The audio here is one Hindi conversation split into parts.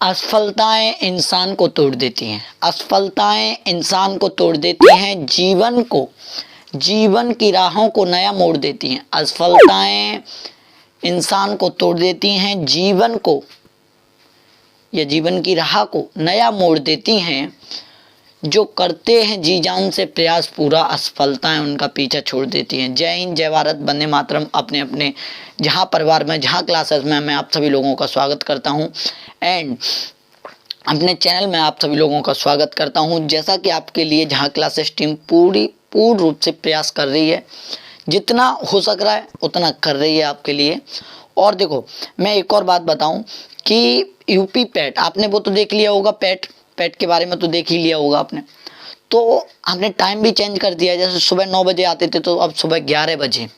असफलताएं इंसान को तोड़ देती हैं। असफलताएं इंसान को तोड़ देती हैं, जीवन की राहों को नया मोड़ देती हैं। असफलताएं इंसान को तोड़ देती हैं, जीवन की राह को नया मोड़ देती हैं। जो करते हैं जी जान से प्रयास पूरा, असफलताएं उनका पीछा छोड़ देती हैं। जय हिंद, जय भारत, वंदे मातरम। अपने अपने जहाँ परिवार में, जहाँ क्लासेस में मैं आप सभी लोगों का स्वागत करता हूँ एंड अपने चैनल में आप सभी लोगों का स्वागत करता हूँ। जैसा कि आपके लिए जहाँ क्लासेस टीम पूर्ण रूप से प्रयास कर रही है, जितना हो सक रहा है उतना कर रही है आपके लिए। और देखो, मैं एक और बात बताऊं कि यूपी पैट, आपने वो तो देख लिया होगा, पैट के बारे में तो देख ही लिया होगा आपने। तो हमने टाइम भी चेंज कर दिया है, जैसे सुबह 9 बजे आते थे तो अब सुबह 11 बजे,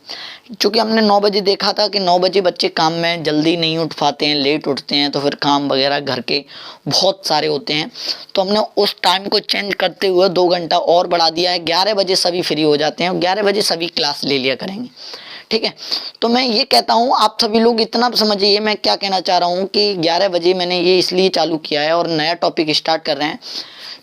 क्योंकि हमने 9 बजे देखा था कि 9 बजे बच्चे काम में जल्दी नहीं उठ पाते हैं, लेट उठते हैं, तो फिर काम वगैरह घर के बहुत सारे होते हैं। तो हमने उस टाइम को चेंज करते हुए 2 घंटा और बढ़ा दिया है। 11 बजे सभी फ्री हो जाते हैं और 11 बजे सभी क्लास ले लिया करेंगे, ठीक है। तो मैं ये कहता हूँ, आप सभी लोग इतना समझिए मैं क्या कहना चाह रहा हूँ कि 11 बजे मैंने ये इसलिए चालू किया है और नया टॉपिक स्टार्ट कर रहे हैं,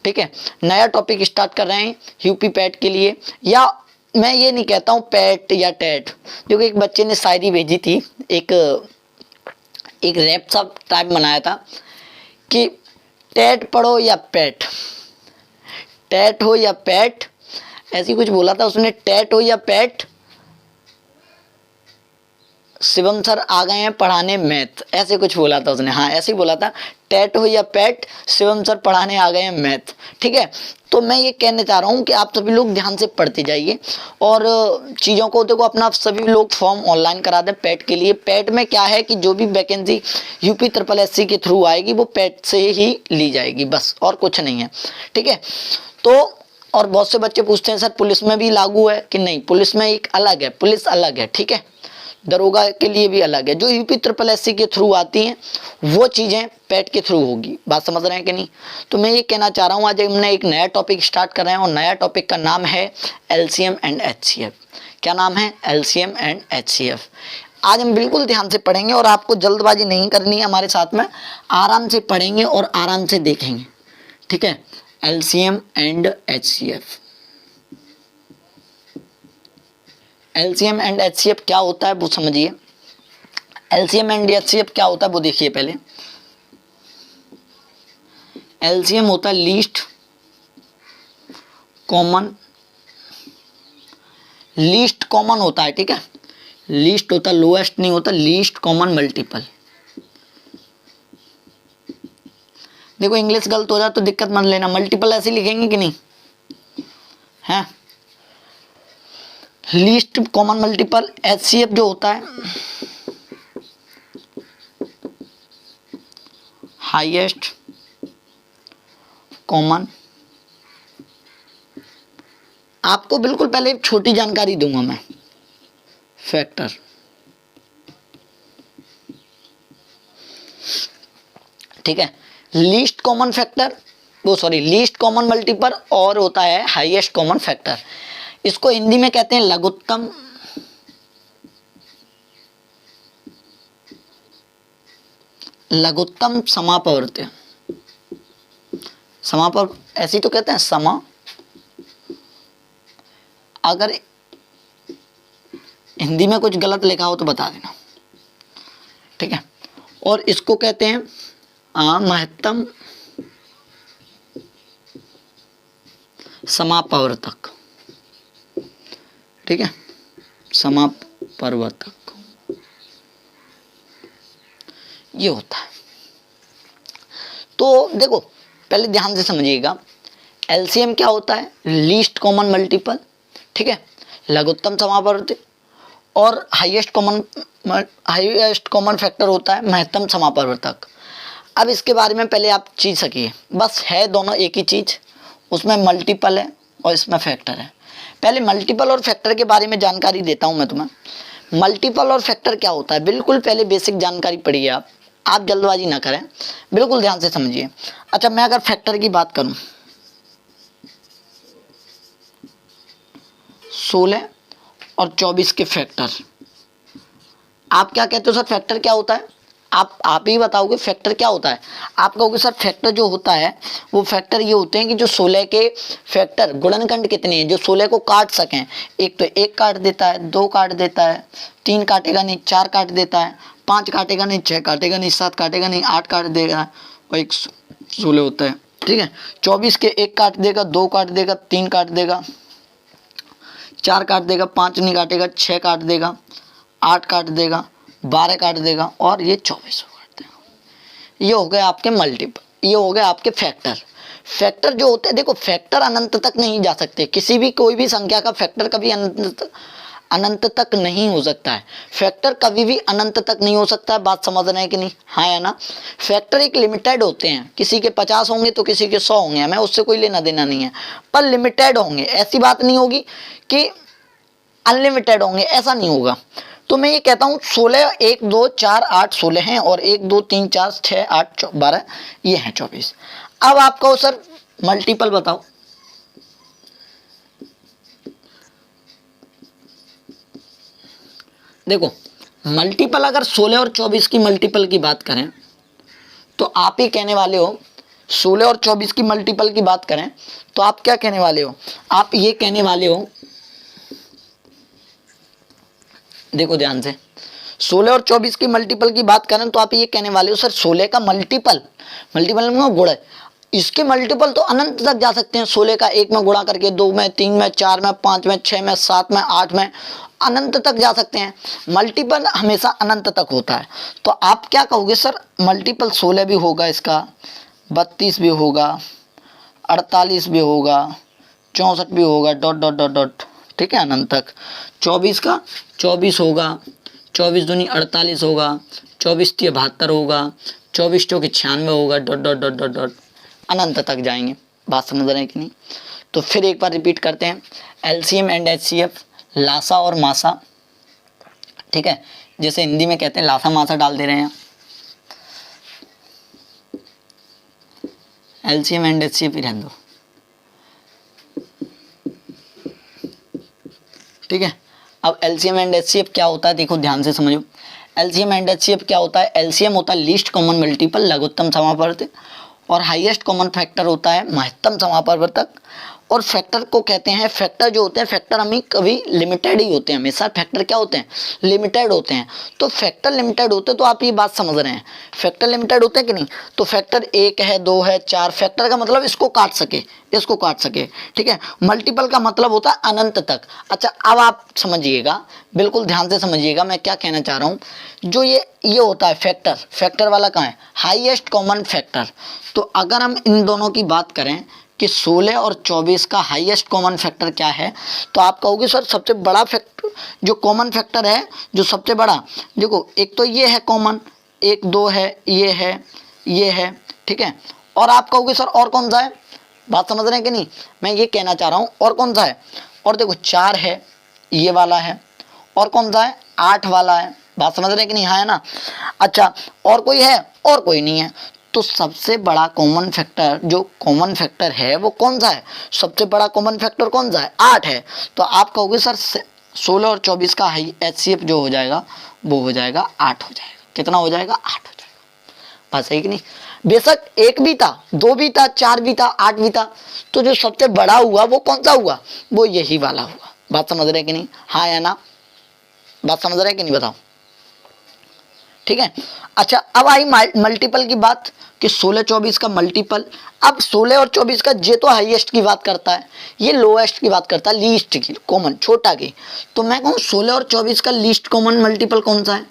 ठीक है। नया टॉपिक स्टार्ट कर रहे हैं यूपी पैट के लिए, या मैं ये नहीं कहता हूँ पैट या टैट। देखो, एक बच्चे ने शायरी भेजी थी, एक रैप सा टाइप बनाया था कि टैट पढ़ो या पैट, टैट हो या पैट, ऐसी कुछ बोला था उसने। टैट हो या पैट, शिवम सर आ गए हैं पढ़ाने मैथ, ऐसे कुछ बोला था उसने। हाँ, ऐसे ही बोला था, टैट हो या पैट, शिवम सर पढ़ाने आ गए हैं मैथ, ठीक है। तो मैं ये कहने चाह रहा हूँ कि आप सभी लोग ध्यान से पढ़ते जाइए और चीज़ों को देखो, अपना सभी लोग फॉर्म ऑनलाइन करा दें पैट के लिए। पैट में क्या है कि जो भी वैकेंसी यूपी SSS के थ्रू आएगी वो पैट से ही ली जाएगी, बस, और कुछ नहीं है, ठीक है। तो और बहुत से बच्चे पूछते हैं सर पुलिस में भी लागू है कि नहीं, पुलिस में एक अलग है, पुलिस अलग है, ठीक है। दरोगा के लिए भी अलग है। जो यूपी SSS के थ्रू आती हैं वो चीज़ें पैट के थ्रू होगी। बात समझ रहे हैं कि नहीं? तो मैं ये कहना चाह रहा हूँ, आज हमने एक नया टॉपिक स्टार्ट कर रहे हैं और नया टॉपिक का नाम है LCM एंड HCF। क्या नाम है? LCM and HCF। आज हम बिल्कुल ध्यान से पढ़ेंगे और आपको जल्दबाजी नहीं करनी है, हमारे साथ में आराम से पढ़ेंगे और आराम से देखेंगे, ठीक है। LCM and HCF। LCM and HCF क्या होता है वो समझिए। LCM एंड HCF क्या होता है वो देखिए पहले। LCM होता है लीस्ट कॉमन होता है, ठीक है। लीस्ट होता है, लोएस्ट नहीं होता, लीस्ट कॉमन मल्टीपल। देखो, इंग्लिश गलत हो जाए तो दिक्कत मत लेना, मल्टीपल ऐसे लिखेंगे कि नहीं है। Least common multiple. HCF जो होता है हाईएस्ट कॉमन। आपको बिल्कुल पहले एक छोटी जानकारी दूंगा मैं, फैक्टर, ठीक है। Least common factor, least common multiple, और होता है हाईएस्ट कॉमन फैक्टर। इसको हिंदी में कहते हैं लघुत्तम समापवर्त्य। समापर ऐसी तो कहते हैं समा, अगर हिंदी में कुछ गलत लिखा हो तो बता देना, ठीक है। और इसको कहते हैं महत्तम समापवर्तक, ठीक है, समापवर्तक ये होता है। तो देखो, पहले ध्यान से समझिएगा, LCM क्या होता है? लीस्ट कॉमन मल्टीपल, ठीक है, लघुत्तम समापवर्तक, और हाईएस्ट कॉमन फैक्टर होता है महत्तम समापवर्तक। अब इसके बारे में पहले आप चीज सकिए, बस है दोनों एक ही चीज, उसमें मल्टीपल है और इसमें फैक्टर है। पहले मल्टीपल और फैक्टर के बारे में जानकारी देता हूं मैं तुम्हें। मल्टीपल और फैक्टर क्या होता है, बिल्कुल पहले बेसिक जानकारी पढ़िए आप जल्दबाजी ना करें, बिल्कुल ध्यान से समझिए। अच्छा, मैं अगर फैक्टर की बात करूं, 16 और 24 के फैक्टर, आप क्या कहते हो सर फैक्टर क्या होता है? आप ही बताओगे फैक्टर क्या होता है। आप कहोगे सर फैक्टर जो होता है वो फैक्टर ये होते हैं कि जो 16 के फैक्टर गुणनखंड कितने हैं जो 16 को काट सकें। एक तो 1 काट देता है, 2 काट देता है, 3 काटेगा नहीं, 4 काट देता है, 5 काटेगा नहीं, 6 काटेगा नहीं, 7 काटेगा नहीं, 8 काट देगा और एक 16 होता है। ठीक है, 24 के 1 काट देगा, 2 काट देगा, 3 काट देगा, 4 काट देगा, 5 नहीं काटेगा, 6 काट देगा, 8 काट देगा, 12 काट देगा और ये 24 काट देगा। ये हो गए आपके मल्टीपल, ये हो गए आपके फैक्टर। फैक्टर जो होते हैं, देखो फैक्टर अनंत तक नहीं जा सकते, किसी भी कोई भी संख्या का फैक्टर कभी अनंत तक नहीं हो सकता है। फैक्टर कभी भी अनंत तक नहीं हो सकता है, बात समझ रहे हैं कि नहीं, हाँ या ना। फैक्टर एक लिमिटेड होते हैं, किसी के 50 होंगे तो किसी के 100 होंगे, हमें उससे कोई लेना देना नहीं है, पर लिमिटेड होंगे। ऐसी बात नहीं होगी कि अनलिमिटेड होंगे, ऐसा नहीं होगा। तो मैं ये कहता हूँ 16 1 2 4 8 16 हैं और 1 2 3 4 6 8 12 ये हैं 24। अब आप कहो सर मल्टीपल बताओ। देखो मल्टीपल अगर 16 और 24 की मल्टीपल की बात करें तो आप ही कहने वाले हो, 16 और 24 की मल्टीपल की बात करें तो आप क्या कहने वाले हो, आप ये कहने वाले हो, देखो ध्यान से, 16 और 24 की मल्टीपल की बात करें तो आप ये कहने वाले हो सर 16 का मल्टीपल में गुणा, इसके मल्टीपल तो अनंत तक जा सकते हैं। 16 का 1 में गुणा करके 2 में, 3 में, 4 में, 5 में, 6 में, 7 में, 8 में, अनंत तक जा सकते हैं। मल्टीपल हमेशा अनंत तक होता है। तो आप क्या कहोगे सर मल्टीपल 16 भी होगा, इसका 32 भी होगा, 48 भी होगा, 64 भी होगा, डॉट डॉट डॉट डॉट, ठीक है, अनंत तक। 24 का 24 होगा, 24 दूनी 48 होगा, 24 तिया 72 होगा, 24 चौके 96 होगा, dot dot dot dot dot, अनंत तक जाएंगे। बात समझ रहे हैं कि नहीं। तो फिर एक बार रिपीट करते हैं, एलसीएम एंड एचसीएफ, लासा और मासा, ठीक है, जैसे हिंदी में कहते हैं लासा मासा डाल दे रहे हैं। एलसीएम एंड एचसीएफ ही रहने दो, ठीक है। अब एलसीएम एंड एचसीएफ क्या होता है, देखो ध्यान से समझो। एलसीएम एंड एचसीएफ क्या होता है, एलसीएम होता है लीस्ट कॉमन मल्टीपल, लघुत्तम समापवर्त, और हाईएस्ट कॉमन फैक्टर होता है महत्तम समापवर्तक। और फैक्टर को कहते हैं, फैक्टर जो होते हैं, फैक्टर हमें कभी लिमिटेड ही होते हैं, हमेशा फैक्टर क्या होते हैं, लिमिटेड होते हैं। तो फैक्टर लिमिटेड होते हैं, तो आप ये बात समझ रहे हैं, फैक्टर लिमिटेड होते हैं कि नहीं। तो फैक्टर 1 है, 2 है, 4, फैक्टर का मतलब इसको काट सके, इसको काट सके, ठीक है। मल्टीपल का मतलब होता है अनंत तक। अच्छा अब आप समझिएगा, बिल्कुल ध्यान से समझिएगा मैं क्या कहना चाह रहा हूँ। जो ये होता है फैक्टर, फैक्टर वाला कहाँ है, हाईएस्ट कॉमन फैक्टर। तो अगर हम इन दोनों की बात करें कि 16 और 24 का हाईएस्ट कॉमन फैक्टर क्या है, तो आप कहोगे सर सबसे बड़ा फैक्टर जो कॉमन फैक्टर है, जो सबसे बड़ा, देखो एक तो ये है कॉमन, 1 2 है, ये है, ठीक है। और आप कहोगे सर और कौन सा है, बात समझ रहे हैं कि नहीं, मैं ये कहना चाह रहा हूँ और कौन सा है, और देखो 4 है, ये वाला है, और कौन सा है, 8 वाला है, बात समझ रहे हैं कि नहीं, हाँ है ना। अच्छा और कोई है, और कोई नहीं है। तो सबसे बड़ा कॉमन फैक्टर, जो कॉमन फैक्टर है वो कौन सा है, सबसे बड़ा कॉमन फैक्टर कौन सा है, 8 है। तो आप कहोगे सर 16 और 24 का हाई एचसीएफ जो हो जाएगा वो हो जाएगा 8 हो जाएगा। कितना हो जाएगा, 8 हो जाएगा। बात सही कि नहीं। बेशक 1 भी था, 2 भी था, 4 भी था, 8 भी था, तो जो सबसे बड़ा हुआ वो कौन सा हुआ, वो यही वाला हुआ। बात समझ रहे कि नहीं, हाँ या ना, बात समझ रहे कि नहीं, बताओ, ठीक है। अच्छा अब आई मल्टीपल की बात कि 16 24 का मल्टीपल। अब 16 और 24 का ये तो हाईएस्ट की बात करता है, ये लोएस्ट की बात करता है, लीस्ट की, कॉमन छोटा की। तो मैं कहूँ 16 और 24 का लीस्ट कॉमन मल्टीपल कौन सा है।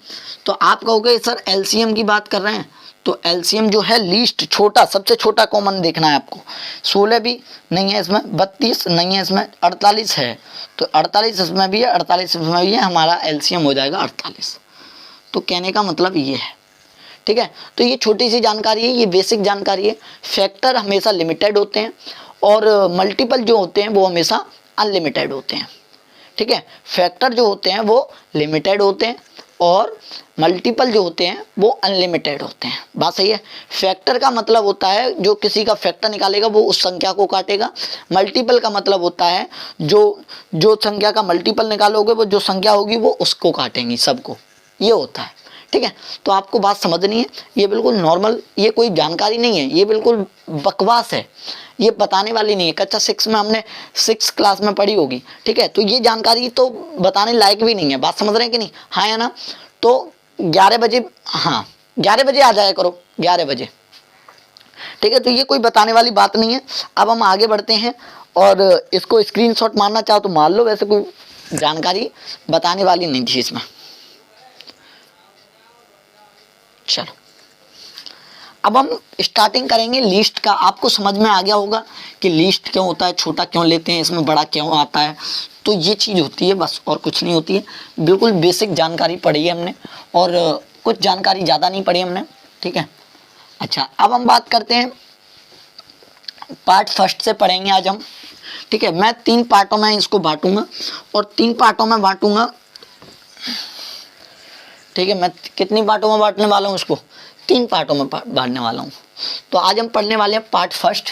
तो आप कहोगे सर एलसीएम की बात कर रहे हैं, तो एलसीएम जो है लीस्ट छोटा, सबसे छोटा कॉमन देखना है आपको। 16 भी नहीं है इसमें, 32 नहीं है इसमें, 48 है, तो 48 इसमें भी है, 48 इसमें भी है, हमारा एलसीएम हो जाएगा 48। तो कहने का मतलब ये है, ठीक है। तो ये छोटी सी जानकारी है, ये बेसिक जानकारी है। फैक्टर हमेशा लिमिटेड होते हैं और मल्टीपल जो होते हैं वो हमेशा अनलिमिटेड होते हैं, ठीक है। फैक्टर जो होते हैं वो लिमिटेड होते हैं और मल्टीपल जो होते हैं वो अनलिमिटेड होते हैं। बात सही है। फैक्टर का मतलब होता है जो किसी का फैक्टर निकालेगा वो उस संख्या को काटेगा। मल्टीपल का मतलब होता है जो संख्या का मल्टीपल निकालोगे वो जो संख्या होगी वो उसको काटेंगी, सबको, ये होता है, ठीक है। तो आपको बात समझनी है, ये बिल्कुल नॉर्मल, ये कोई जानकारी नहीं है, ये बिल्कुल बकवास है, ये बताने वाली नहीं है। कक्षा 6 में हमने 6 क्लास में पढ़ी होगी, ठीक है। तो ये जानकारी तो बताने लायक भी नहीं है। बात समझ रहे हैं कि नहीं, हाँ या ना। तो 11 बजे, हाँ 11 बजे आ जाया करो, 11 बजे, ठीक है। तो ये कोई बताने वाली बात नहीं है। अब हम आगे बढ़ते हैं, और इसको स्क्रीनशॉट मारना चाहो तो मार लो, वैसे कोई जानकारी बताने वाली नहीं थी इसमें। चलो अब हम स्टार्टिंग करेंगे लिस्ट का। आपको समझ में आ गया होगा कि लिस्ट क्यों होता है, छोटा क्यों लेते हैं, इसमें बड़ा क्यों आता है। तो ये चीज़ होती है बस, और कुछ नहीं होती है। बिल्कुल बेसिक जानकारी पढ़ी है हमने, और कुछ जानकारी ज़्यादा नहीं पढ़ी हमने, ठीक है। अच्छा अब हम बात करते हैं पार्ट फर्स्ट से पढ़ेंगे आज हम, ठीक है। मैं 3 पार्टों में इसको बांटूंगा, और 3 पार्टों में बांटूंगा, ठीक है। मैं कितनी पार्टों में बांटने वाला हूँ इसको, 3 पार्टों में बांटने वाला हूँ। तो आज हम पढ़ने वाले हैं पार्ट फर्स्ट,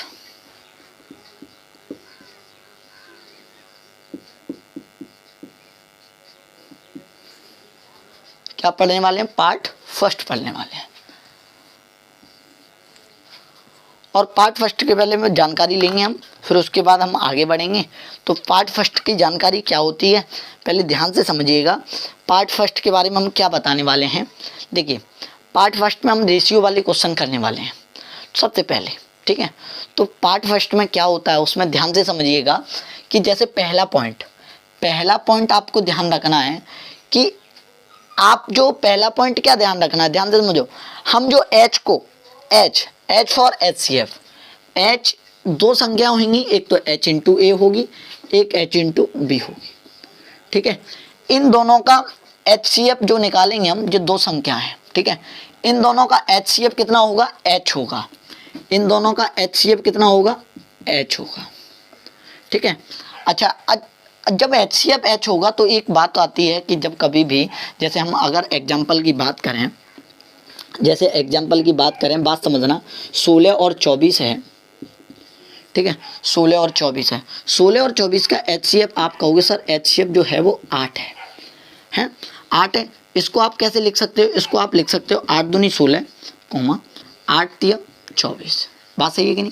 क्या पढ़ने वाले हैं, पार्ट फर्स्ट पढ़ने वाले हैं। और पार्ट फर्स्ट के पहले में जानकारी लेंगे हम, फिर उसके बाद हम आगे बढ़ेंगे। तो पार्ट फर्स्ट की जानकारी क्या होती है, पहले ध्यान से समझिएगा। पार्ट फर्स्ट के बारे में हम क्या बताने वाले हैं, देखिए पार्ट फर्स्ट में हम रेशियो वाले क्वेश्चन करने वाले हैं सबसे पहले, ठीक है। तो पार्ट फर्स्ट में क्या होता है, उसमें ध्यान से समझिएगा कि जैसे पहला पॉइंट आपको ध्यान रखना है कि आप जो पहला पॉइंट क्या ध्यान रखना है, ध्यान से समझो। हम जो एच को एच फॉर HCF, एच 2 संख्या होंगी, एक तो H इंटू ए होगी, एक H इंटू बी होगी, ठीक है। इन दोनों का HCF जो निकालेंगे हम, जो 2 संख्या है, ठीक है। इन दोनों का HCF कितना होगा, H होगा। इन दोनों का HCF कितना होगा, H होगा, ठीक है। अच्छा जब HCF H होगा तो एक बात आती है कि जब कभी भी, जैसे हम अगर एग्जाम्पल की बात करें, बात समझना, 16 और 24 है, ठीक है। 16 और 24 है, 16 और 24 का HCF आप कहोगे सर HCF जो है वो 8 है 8 है। इसको आप कैसे लिख सकते हो, इसको आप लिख सकते हो 8 दूनी 16, 8 तिया 24। बात सही है कि नहीं।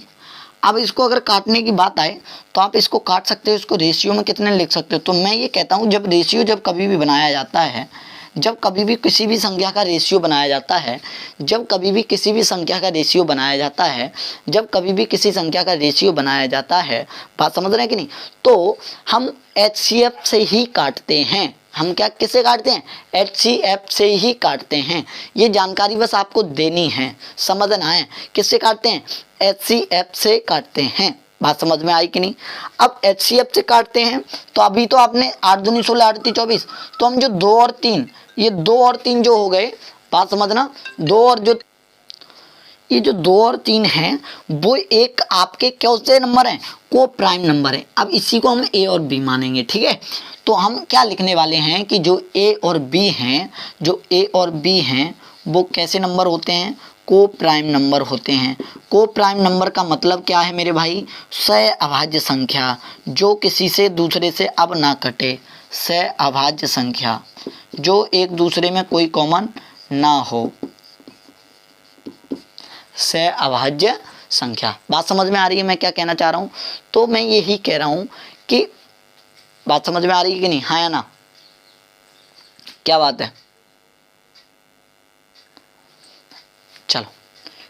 अब इसको अगर काटने की बात आए तो आप इसको काट सकते हो, इसको रेशियो में कितने लिख सकते हो। तो मैं ये कहता हूँ जब रेशियो जब कभी भी बनाया जाता है, जब कभी भी किसी भी संख्या का रेशियो बनाया जाता है, जब कभी भी किसी संख्या का रेशियो बनाया जाता है, बात समझ रहे हैं कि नहीं। तो हम HCF से ही काटते हैं। हम क्या किससे काटते हैं, HCF से ही काटते हैं। ये जानकारी बस आपको देनी है, समझना है। किससे काटते हैं, HCF से काटते हैं। बात समझ में आई कि नहीं। अब HCF से काटते हैं तो अभी तो आपने 8 दूनी 16, 8 तिया 24, तो हम जो 2 और 3, ये 2 और 3 जो हो गए, बात समझना, 2 और जो ये जो 2 और 3 हैं वो एक आपके कौन से नंबर हैं, को प्राइम नंबर है। अब इसी को हम A और B मानेंगे, ठीक है। तो हम क्या लिखने वाले हैं कि जो A और B हैं वो कैसे नंबर होते हैं, को प्राइम नंबर होते हैं। को प्राइम नंबर का मतलब क्या है मेरे भाई, सहअभाज्य संख्या जो किसी से दूसरे से अब ना कटे, सहअभाज्य संख्या जो एक दूसरे में कोई कॉमन ना हो, सहअभाज्य संख्या। बात समझ में आ रही है मैं क्या कहना चाह रहा हूँ। तो मैं यही कह रहा हूँ कि बात समझ में आ रही है कि नहीं, हाँ या ना, क्या बात है। चलो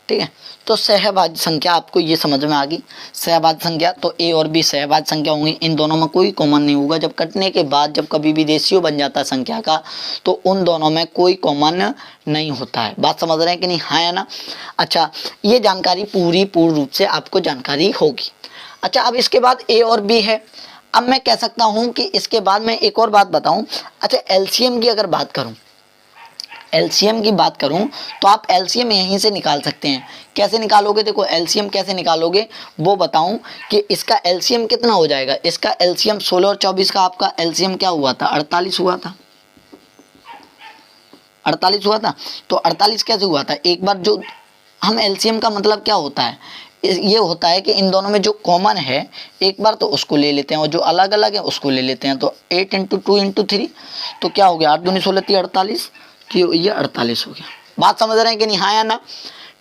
ठीक है। तो सहभाज्य संख्या आपको ये समझ में आ गई। सहभाज्य संख्या तो A और B सहभाज्य संख्या होंगी, इन दोनों में कोई कॉमन नहीं होगा। जब कटने के बाद जब कभी भी रेशियो बन जाता है संख्या का तो उन दोनों में कोई कॉमन नहीं होता है। बात समझ रहे हैं कि नहीं, हाँ या ना। अच्छा ये जानकारी पूर्ण रूप से आपको जानकारी होगी। अच्छा अब इसके बाद A और B है। अब मैं कह सकता हूँ कि इसके बाद मैं एक और बात बताऊँ। अच्छा LCM की अगर बात करूँ, LCM की बात करूं तो आप LCM यहीं से निकाल सकते हैं। कैसे निकालोगे, देखो LCM कैसे निकालोगे वो बताऊं कि इसका LCM कितना हो जाएगा। इसका LCM 16 और 24 का आपका LCM क्या हुआ था, 48 हुआ था। 48 हुआ था। तो 48 कैसे हुआ था, एक बार जो हम LCM का मतलब क्या होता है, ये होता है कि इन दोनों में जो कॉमन है एक बार तो उसको ले लेते हैं और जो अलग अलग है उसको ले लेते हैं। तो 8 × 2 × 3 तो क्या हो गया, 8 दूनी 16 48, ये 48 हो गया। बात समझ रहे हैं कि नहीं, हाँ या ना,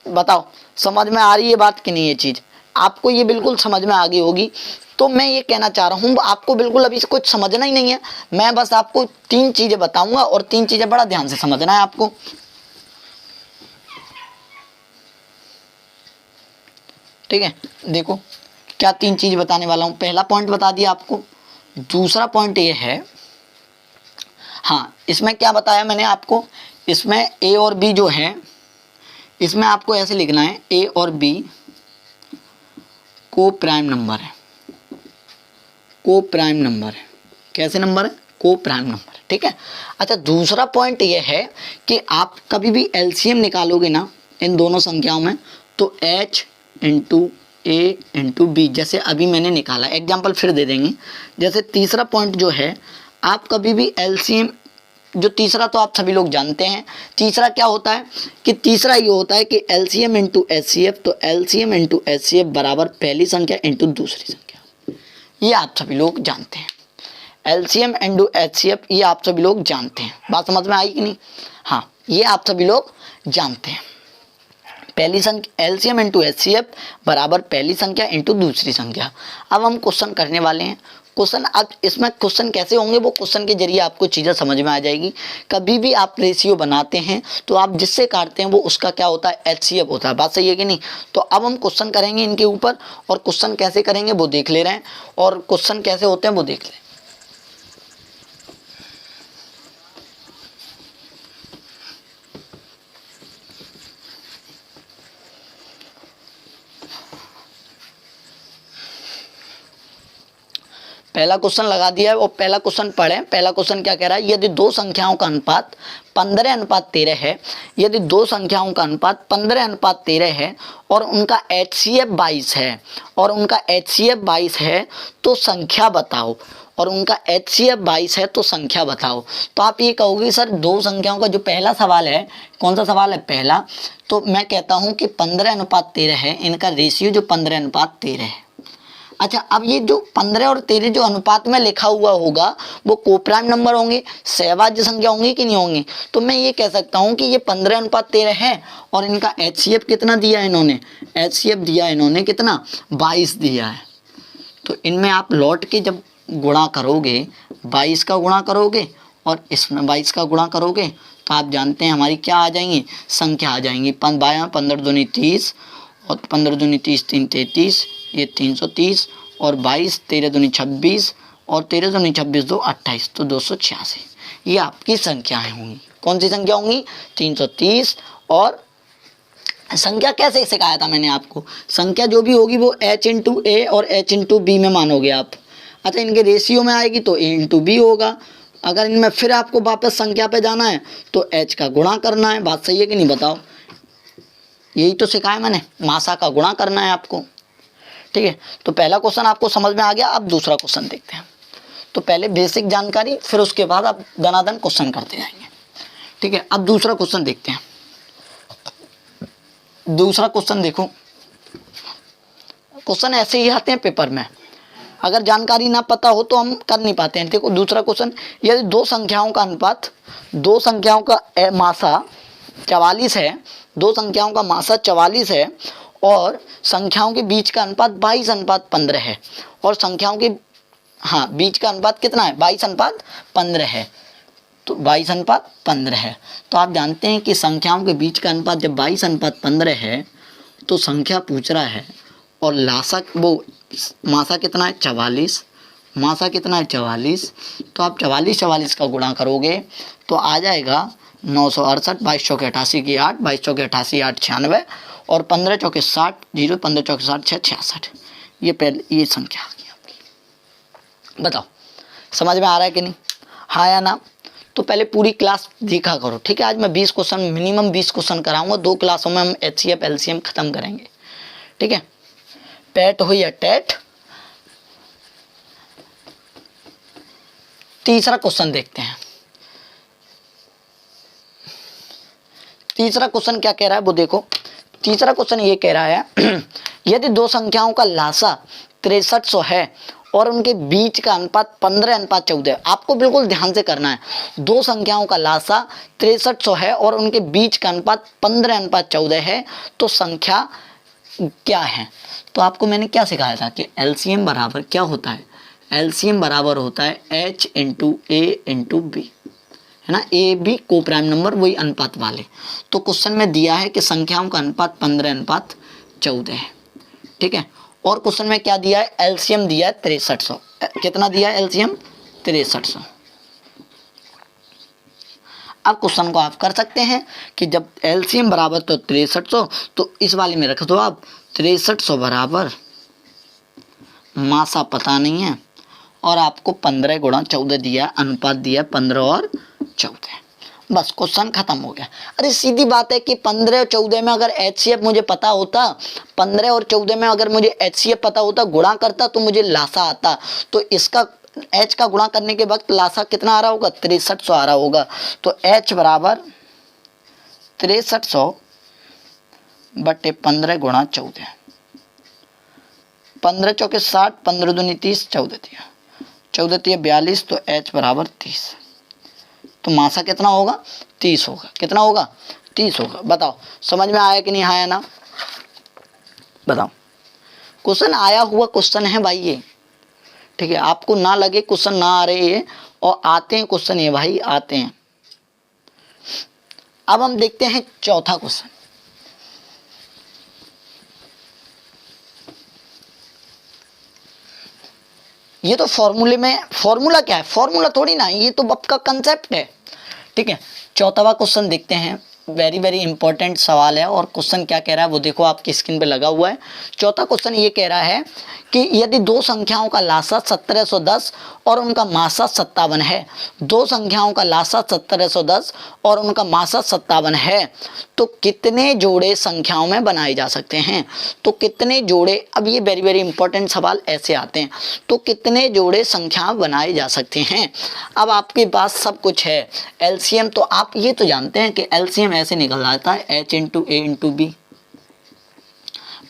बताओ समझ में आ रही है बात कि नहीं। ये चीज़ आपको ये बिल्कुल समझ में आ गई होगी। तो मैं ये कहना चाह रहा हूँ आपको बिल्कुल अभी से कुछ समझना ही नहीं है, मैं बस आपको 3 चीज़ें बताऊंगा और 3 चीज़ें बड़ा ध्यान से समझना है आपको। ठीक है, देखो क्या 3 चीज़ बताने वाला हूँ। पहला पॉइंट बता दिया आपको। दूसरा पॉइंट ये है, हाँ इसमें क्या बताया मैंने आपको, इसमें ए और बी जो है, इसमें आपको ऐसे लिखना है ए और बी को प्राइम नंबर है, को प्राइम नंबर है। कैसे नंबर है? को प्राइम नंबर। ठीक है। अच्छा दूसरा पॉइंट ये है कि आप कभी भी एलसीएम निकालोगे ना इन दोनों संख्याओं में, तो h इंटू ए इंटू बी, जैसे अभी मैंने निकाला। एग्जाम्पल फिर दे देंगे। जैसे तीसरा पॉइंट जो है, आप कभी भी एलसीएम, जो तीसरा तो आप सभी लोग जानते हैं, तीसरा क्या होता है कि तीसरा ये होता है कि एलसीएम इंटू एचसीएफ, तो एलसीएम इंटू एचसीएफ बराबर पहली संख्या इंटू दूसरी संख्या। ये आप सभी लोग जानते हैं। एलसीएम इंटू एचसीएफ ये आप सभी लोग जानते हैं। बात समझ में आई कि नहीं? हाँ ये आप सभी लोग जानते हैं। पहली संख्या एलसीएम इंटू एचसीएफ बराबर पहली संख्या इंटू दूसरी संख्या। अब हम क्वेश्चन करने वाले हैं। क्वेश्चन, अब इसमें क्वेश्चन कैसे होंगे, वो क्वेश्चन के जरिए आपको चीज़ें समझ में आ जाएगी। कभी भी आप रेशियो बनाते हैं तो आप जिससे काटते हैं वो उसका क्या होता है? एचसीएफ होता है। बात सही है कि नहीं? तो अब हम क्वेश्चन करेंगे इनके ऊपर, और क्वेश्चन कैसे करेंगे वो देख ले रहे हैं, और क्वेश्चन कैसे होते हैं वो देख लें। पहला क्वेश्चन लगा दिया है, और पहला क्वेश्चन पढ़ें। पहला क्वेश्चन क्या कह रहा है? यदि दो संख्याओं का अनुपात 15:13 है, यदि दो संख्याओं का अनुपात 15:13 है और उनका एचसीएफ 22 है, और उनका एचसीएफ 22 है तो संख्या बताओ, और उनका एचसीएफ 22 है तो संख्या बताओ। तो आप ये कहोगे सर दो संख्याओं का जो पहला सवाल है, कौन सा सवाल है? पहला। तो मैं कहता हूँ कि 15:13 है, इनका रेशियो जो 15:13 है। अच्छा अब ये जो 15 और 13 जो अनुपात में लिखा हुआ होगा वो कोप्राइम नंबर होंगे, सहभाज्य संख्या होंगी कि नहीं होंगी? तो मैं ये कह सकता हूँ कि ये 15:13 है, और इनका एचसीएफ कितना दिया है इन्होंने? एचसीएफ दिया है इन्होंने कितना? 22 दिया है। तो इनमें आप लौट के जब गुणा करोगे, 22 का गुणा करोगे और इसमें 22 का गुणा करोगे, तो आप जानते हैं हमारी क्या आ जाएंगी? संख्या आ जाएंगी। 15 दूनी 30, और 15 दूनी 30, 3 33, ये 330, और 22 13 दूनी 26, और 13 दूनी 26 2 28, तो 286। ये आपकी संख्याएं होंगी। कौन सी संख्या होंगी? 330। और संख्या कैसे सिखाया था मैंने आपको? संख्या जो भी होगी वो h इंटू ए और h इंटू बी में मानोगे आप। अच्छा इनके रेशियो में आएगी तो a इंटू बी होगा। अगर इनमें फिर आपको वापस संख्या पे जाना है तो h का गुणा करना है। बात सही है कि नहीं बताओ? यही तो सिखाया मैंने, मासा का गुणा करना है आपको। ठीक है, तो पहला क्वेश्चन आपको समझ में आ गया। अब दूसरा क्वेश्चन देखते हैं। तो पहले बेसिक जानकारी, फिर उसके बाद आप दनादन क्वेश्चन करते जाएंगे। ठीक है, अब दूसरा क्वेश्चन देखते हैं। दूसरा क्वेश्चन देखो, क्वेश्चन ऐसे ही आते हैं पेपर में, अगर जानकारी ना पता हो तो हम कर नहीं पाते हैं। देखो दूसरा क्वेश्चन, यदि दो संख्याओं का अनुपात, दो संख्याओं का मासा 44 है, दो संख्याओं का मासा 44 है, और संख्याओं के बीच का अनुपात 22:15 है, और संख्याओं के बीच का अनुपात कितना है? 22:15 है। तो 22:15 है। तो आप जानते हैं कि संख्याओं के बीच का अनुपात जब 22:15 है तो संख्या पूछ रहा है, और मासा कितना है? 44। मासा कितना है? 44। तो आप 44 का गुणा करोगे तो आ जाएगा 968, 22 चौके 88 की 8, 22 चौके 88, 8 96, और 15 चौके 60, 0 15 चौके 60, 6 66। ये संख्या आ गई आपकी। बताओ समझ में आ रहा है कि नहीं? हाँ या ना? तो पहले पूरी क्लास देखा करो। ठीक है, आज मैं 20 क्वेश्चन, मिनिमम 20 क्वेश्चन कराऊंगा। 2 क्लासों में हम एचसीएफ एलसीएम खत्म करेंगे। ठीक है, पैट हो या टेट। तीसरा क्वेश्चन देखते हैं। तीसरा क्वेश्चन क्या कह रहा है वो देखो। तीसरा क्वेश्चन ये कह रहा है यदि दो संख्याओं का लासा 6300 है और उनके बीच का अनुपात 15:14। आपको बिल्कुल ध्यान से करना है। दो संख्याओं का लासा 6300 है और उनके बीच का अनुपात 15:14 है, तो संख्या क्या है? तो आपको मैंने क्या सिखाया था कि एलसीएम बराबर क्या होता है? एलसीएम बराबर होता है H इंटू ए इंटू बी, है ना। ए बी को प्राइम नंबर, वही अनुपात वाले। तो क्वेश्चन में दिया है कि संख्याओं का अनुपात 15:14 है, ठीक है। और क्वेश्चन में क्या दिया है? एलसीएम दिया है 6300। कितना दिया है एलसीएम? 6300। अब क्वेश्चन को आप कर सकते हैं कि जब एलसीएम बराबर तो 6300, तो इस वाले में रख दो आप 6300 बराबर, मासा पता नहीं है और आपको 15 गुणा 14 दिया, अनुपात दिया 15 और 14। बस क्वेश्चन खत्म हो गया। अरे सीधी बात है कि 15 और 14 में अगर एचसीएफ मुझे पता होता, 15 और 14 में अगर मुझे एचसीएफ पता होता, गुणा करता तो मुझे लासा आता। तो इसका एच का गुणा करने के वक्त लासा कितना आ रहा होगा? 6300 आ रहा होगा। तो एच बराबर 6300 बटे 15 गुणा 14, 15 चौके 60, 15 दूनी 30, 14 दिया, 14 दिया 42, तो एच बराबर 30। तो मासा कितना होगा? 30 होगा। कितना होगा? 30 होगा। बताओ समझ में आया कि नहीं आया ना? बताओ। क्वेश्चन आया हुआ क्वेश्चन है भाई ये, ठीक है। आपको ना लगे क्वेश्चन ना आ रहे हैं, और आते हैं क्वेश्चन ये भाई आते हैं। अब हम देखते हैं चौथा क्वेश्चन। ये तो फॉर्मूले में, फॉर्मूला क्या है? फॉर्मूला थोड़ी ना, ये तो आपका कंसेप्ट है, ठीक है। चौथावा क्वेश्चन देखते हैं। वेरी वेरी इंपॉर्टेंट सवाल है, और क्वेश्चन क्या कह रहा है वो देखो, आपकी स्क्रीन पे लगा हुआ है। चौथा क्वेश्चन ये कह रहा है कि यदि दो संख्याओं का लासा 1710 और उनका मासा 57 है, दो संख्याओं का लासा 1710 और उनका मासा 57 है, तो कितने जोड़े संख्याओं में बनाए जा सकते हैं? तो कितने जोड़े, अब ये वेरी वेरी इंपॉर्टेंट सवाल ऐसे आते हैं, तो कितने जोड़े संख्या बनाए जा सकते हैं? अब आपके पास सब कुछ है। एलसीएम तो आप ये तो जानते हैं कि एलसीएम ऐसे निकल जाता है H इंटू ए इंटू बी।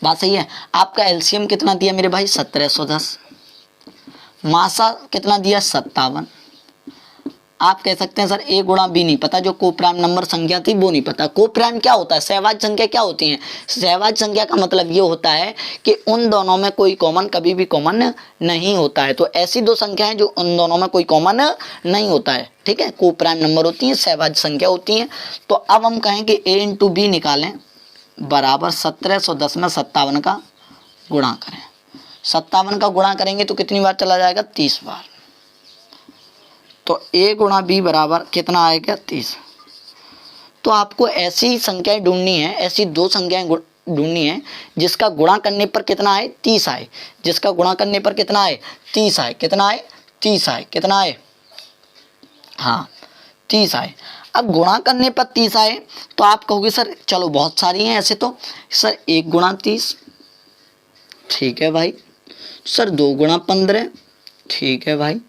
बात सही है। आपका एलसीएम कितना दिया मेरे भाई? 1710। मासा कितना दिया? 57। आप कह सकते हैं सर ए गुणा बी नहीं पता, जो कोप्राइम नंबर संख्या थी वो नहीं पता। कोप्राइम क्या होता है? सहवाज संख्या क्या होती है? सहवाज संख्या का मतलब ये होता है कि उन दोनों में कोई कॉमन कभी भी कॉमन नहीं होता है। तो ऐसी दो संख्याएं जो उन दोनों में कोई कॉमन नहीं होता है, ठीक है, कोप्राइम नंबर होती हैं, सहवाज संख्या होती हैं। तो अब हम कहें कि ए इंटू बी निकालें बराबर 1710 में 57 का गुणा करें। 57 का गुणा करेंगे तो कितनी बार चला जाएगा? 30 बार। तो a गुणा बी बराबर कितना आएगा? 30। तो आपको ऐसी संख्याएं ढूंढनी है, ऐसी दो संख्याएं ढूंढनी है जिसका गुणा करने पर कितना आए? 30 आए। जिसका गुणा करने पर कितना आए? 30 आए। कितना आए? 30 आए। कितना आए? हाँ 30 आए। अब गुणा करने पर 30 आए तो आप कहोगे सर चलो बहुत सारी हैं ऐसे, तो सर 1 गुणा 30, ठीक है भाई। सर 2 गुणा 15, ठीक है भाई।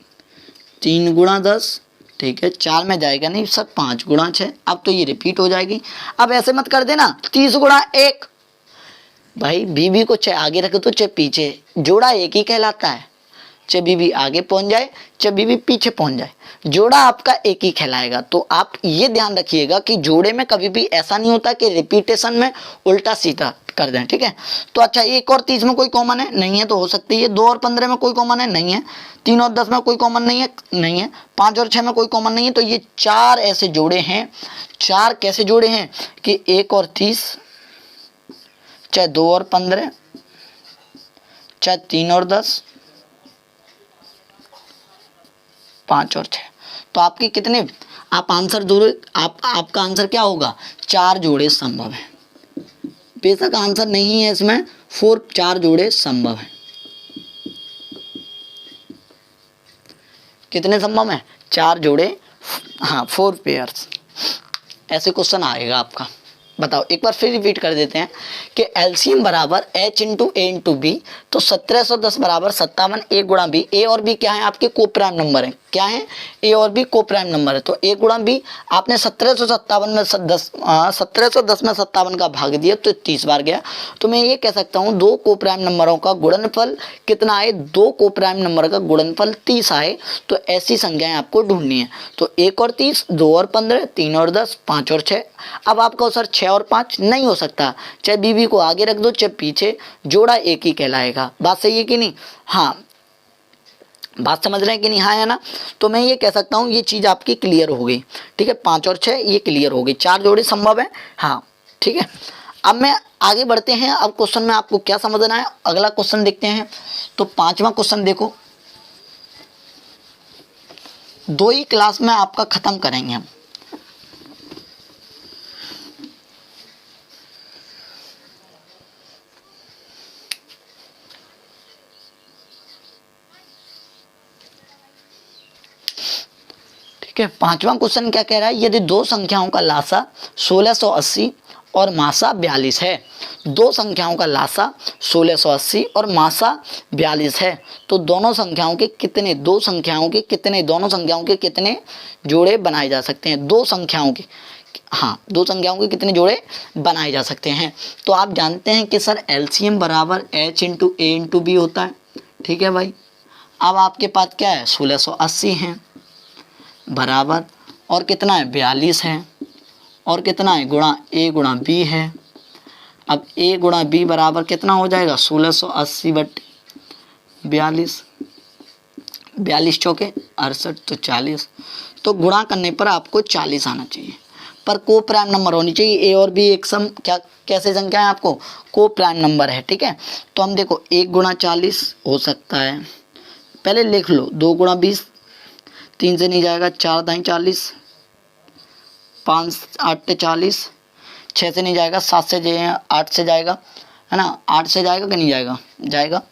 3 गुणा 10, ठीक है। 4 में जाएगा नहीं सर, 5 गुणा 6। अब तो ये रिपीट हो जाएगी। अब ऐसे मत कर देना 30 गुणा 1, भाई बीबी को चाहे आगे रख दो चाहे पीछे, जोड़ा एक ही कहलाता है। चाहे बीबी आगे पहुंच जाए चाहे बीबी पीछे पहुंच जाए, जोड़ा आपका एक ही कहलाएगा। तो आप ये ध्यान रखिएगा कि जोड़े में कभी भी ऐसा नहीं होता कि रिपीटेशन में उल्टा सीधा कर दें, ठीक है। तो अच्छा 1 और 30 में कोई कॉमन है? नहीं है, तो हो सकती है। 2 और 15 में कोई कॉमन है? नहीं है। 3 और 10 में कोई कॉमन नहीं है? नहीं है। 5 और 6 में कोई कॉमन नहीं है। तो ये 4 ऐसे जोड़े हैं। 4 कैसे जोड़े हैं कि 1 और 30, चाहे 2 और 15, चाहे 3 और 10, 5 और 6। तो आपके कितने, आप आंसर जोड़े, आपका आंसर क्या होगा? 4 जोड़े संभव है। बेशक आंसर नहीं है इसमें, 4 जोड़े संभव है। कितने संभव है? 4 जोड़े, हाँ 4 पेयर्स। ऐसे क्वेश्चन आएगा आपका, बताओ, एक बार फिर रिपीट कर देते हैं कि एलसीएम बराबर एच इंटू ए इंटू बी, तो 1710 बराबर 57 ए गुणा बी। ए और बी क्या है? आपके को प्राइम नंबर है। क्या है? ए और बी को प्राइम नंबर है। तो ए गुणा बी, आपने 1757 में 1710 में 57 का भाग दिया तो 30 बार गया। तो मैं ये कह सकता हूँ दो को प्राइम नंबरों का गुणनफल कितना आए? दो को प्राइम नंबर का गुणनफल 30 आए। तो ऐसी संख्याएं आपको ढूंढनी है। तो 1 और 30, 2 और 15, 3 और 10, 5 और 6। अब आप कहो सर 6 और 5 नहीं हो सकता, चाहे बीबी को आगे रख दो चाहे पीछे, जोड़ा एक ही कहलाएगा। बात सही है कि नहीं? हाँ, बात समझ रहे हैं कि नहीं? हाँ है ना? तो मैं ये कह सकता हूँ ये चीज़ आपकी क्लियर हो गई। ठीक है, 5 और 6 ये क्लियर हो गई, 4 जोड़े संभव है। हाँ ठीक है, अब मैं आगे बढ़ते हैं। अब क्वेश्चन में आपको क्या समझना है, अगला क्वेश्चन देखते हैं। तो 5वां क्वेश्चन देखो, 2 ही क्लास में आपका खत्म करेंगे हम। ठीक है, 5वां क्वेश्चन क्या कह रहा है? यदि दो संख्याओं का लासा 1680 और मासा 42 है, दो संख्याओं का लासा 1680 और मासा 42 है, तो दोनों संख्याओं के कितने जोड़े बनाए जा सकते हैं? दो संख्याओं के कितने जोड़े बनाए जा सकते हैं? तो आप जानते हैं कि सर एलसीएम बराबर एच इंटू ए इंटू बी होता है। ठीक है भाई, अब आपके पास क्या है? 1680 है बराबर, और कितना है? 42 है, और कितना है? गुणा ए गुणा बी है। अब ए गुणा बी बराबर कितना हो जाएगा? 1680 बट 42, 42 चौके 68, तो 40। तो गुणा करने पर आपको 40 आना चाहिए, पर को प्राइम नंबर होनी चाहिए। ए और बी एक सम कैसे संख्या है? आपको को प्राइम नंबर है। ठीक है, तो हम देखो 1 गुणा 40 हो सकता है, पहले लिख लो। 2 गुणा 20, 3 से नहीं जाएगा, 4 दाई 40, 5 8 40, 6 से नहीं जाएगा, 7 से 8 से जाएगा, है ना? 8 से जाएगा कि नहीं जाएगा? जाएगा।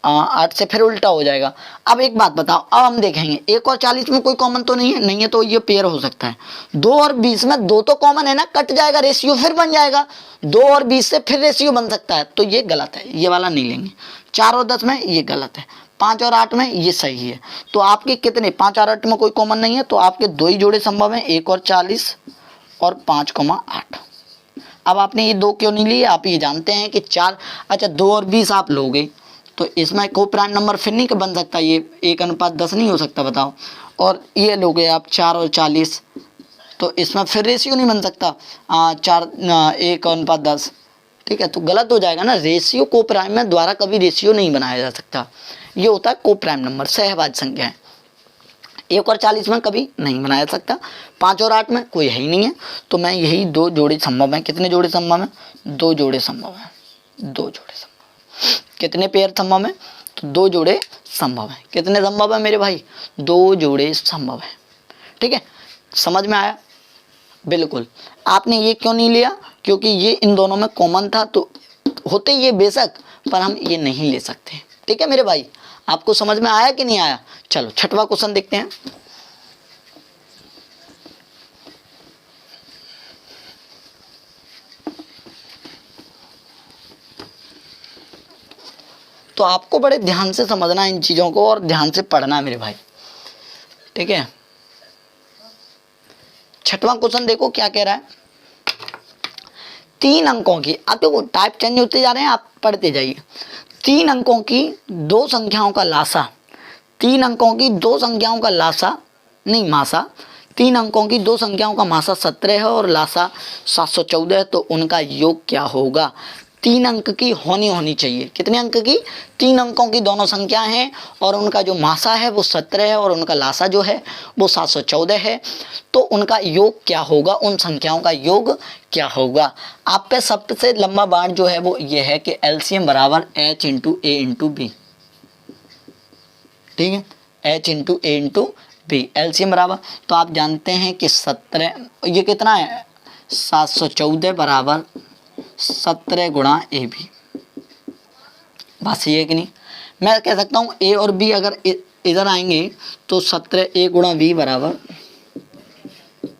8 से फिर उल्टा हो जाएगा। अब एक बात बताओ, अब हम देखेंगे 1 और 40 में कोई कॉमन तो नहीं है, नहीं है तो ये पेयर हो सकता है। 2 और 20 में 2 तो कॉमन है ना, कट जाएगा, रेशियो फिर बन जाएगा। 2 और 20 से फिर रेशियो बन सकता है, तो ये गलत है, ये वाला नहीं लेंगे। 4 और 10 में ये गलत है, 5 और 8 में ये सही है। तो आपके कितने? 5 और 8 में कोई कॉमन नहीं है, तो आपके 2 ही जोड़े संभव हैं, 1 और 40 और 5,8। अब आपने ये 2 क्यों नहीं लिए? आप ये जानते हैं कि 4, अच्छा 2 और 20 आप लोगे तो इसमें को प्राइम नंबर फिर नहीं बन सकता, ये 1:10 नहीं हो सकता, बताओ। और ये लोगे आप 4 और 40, तो इसमें फिर रेशियो नहीं बन सकता 1:10। ठीक है, तो गलत हो जाएगा ना। रेशियो को प्राइम में द्वारा कभी रेशियो नहीं बनाया जा सकता, ये होता है को प्राइम नंबर, सहभाज्य संख्या है। 1 और 40 में कभी नहीं बनाया जा सकता, 5 और 8 में कोई है ही नहीं है। तो मैं यही 2 जोड़े संभव हैं। कितने जोड़े संभव हैं? 2 जोड़े संभव हैं, 2 जोड़े संभव। कितने पेयर संभव है? तो 2 जोड़े संभव है। कितने संभव है मेरे भाई? 2 जोड़े संभव है। ठीक है, समझ में आया? बिल्कुल। आपने ये क्यों नहीं लिया? क्योंकि ये इन दोनों में कॉमन था, तो होते ये बेशक, पर हम ये नहीं ले सकते। ठीक है मेरे भाई, आपको समझ में आया कि नहीं आया? चलो 6वां क्वेश्चन देखते हैं। तो आपको बड़े ध्यान से समझना इन चीज़ों को और ध्यान से पढ़ना मेरे भाई। ठीक है, 6वां क्वेश्चन देखो क्या कह रहा है। 3 अंकों की, आप देखो टाइप चेंज होते जा रहे हैं, आप पढ़ते जाइए। 3 अंकों की 2 संख्याओं का लासा, 3 अंकों की 2 संख्याओं का लासा नहीं मासा, 3 अंकों की 2 संख्याओं का मासा 17 है और लासा 714 है, तो उनका योग क्या होगा? 3 अंक की होनी चाहिए। कितने अंक की? 3 अंकों की दोनों संख्या हैं और उनका जो मासा है वो 17 है और उनका लासा जो है वो 714 है, तो उनका योग क्या होगा? उन संख्याओं का योग क्या होगा? आप पे सबसे लंबा बाण जो है वो ये है कि एलसीएम बराबर एच इंटू ए इंटू बी। ठीक है, एच इंटू ए इंटू बी, एलसीएम बराबर, तो आप जानते हैं कि 17, ये कितना है? 714 बराबर 17 गुणा ए बी। बात सही है कि नहीं? मैं कह सकता हूँ ए और बी अगर इधर आएंगे तो 17 ए गुणा बी बराबर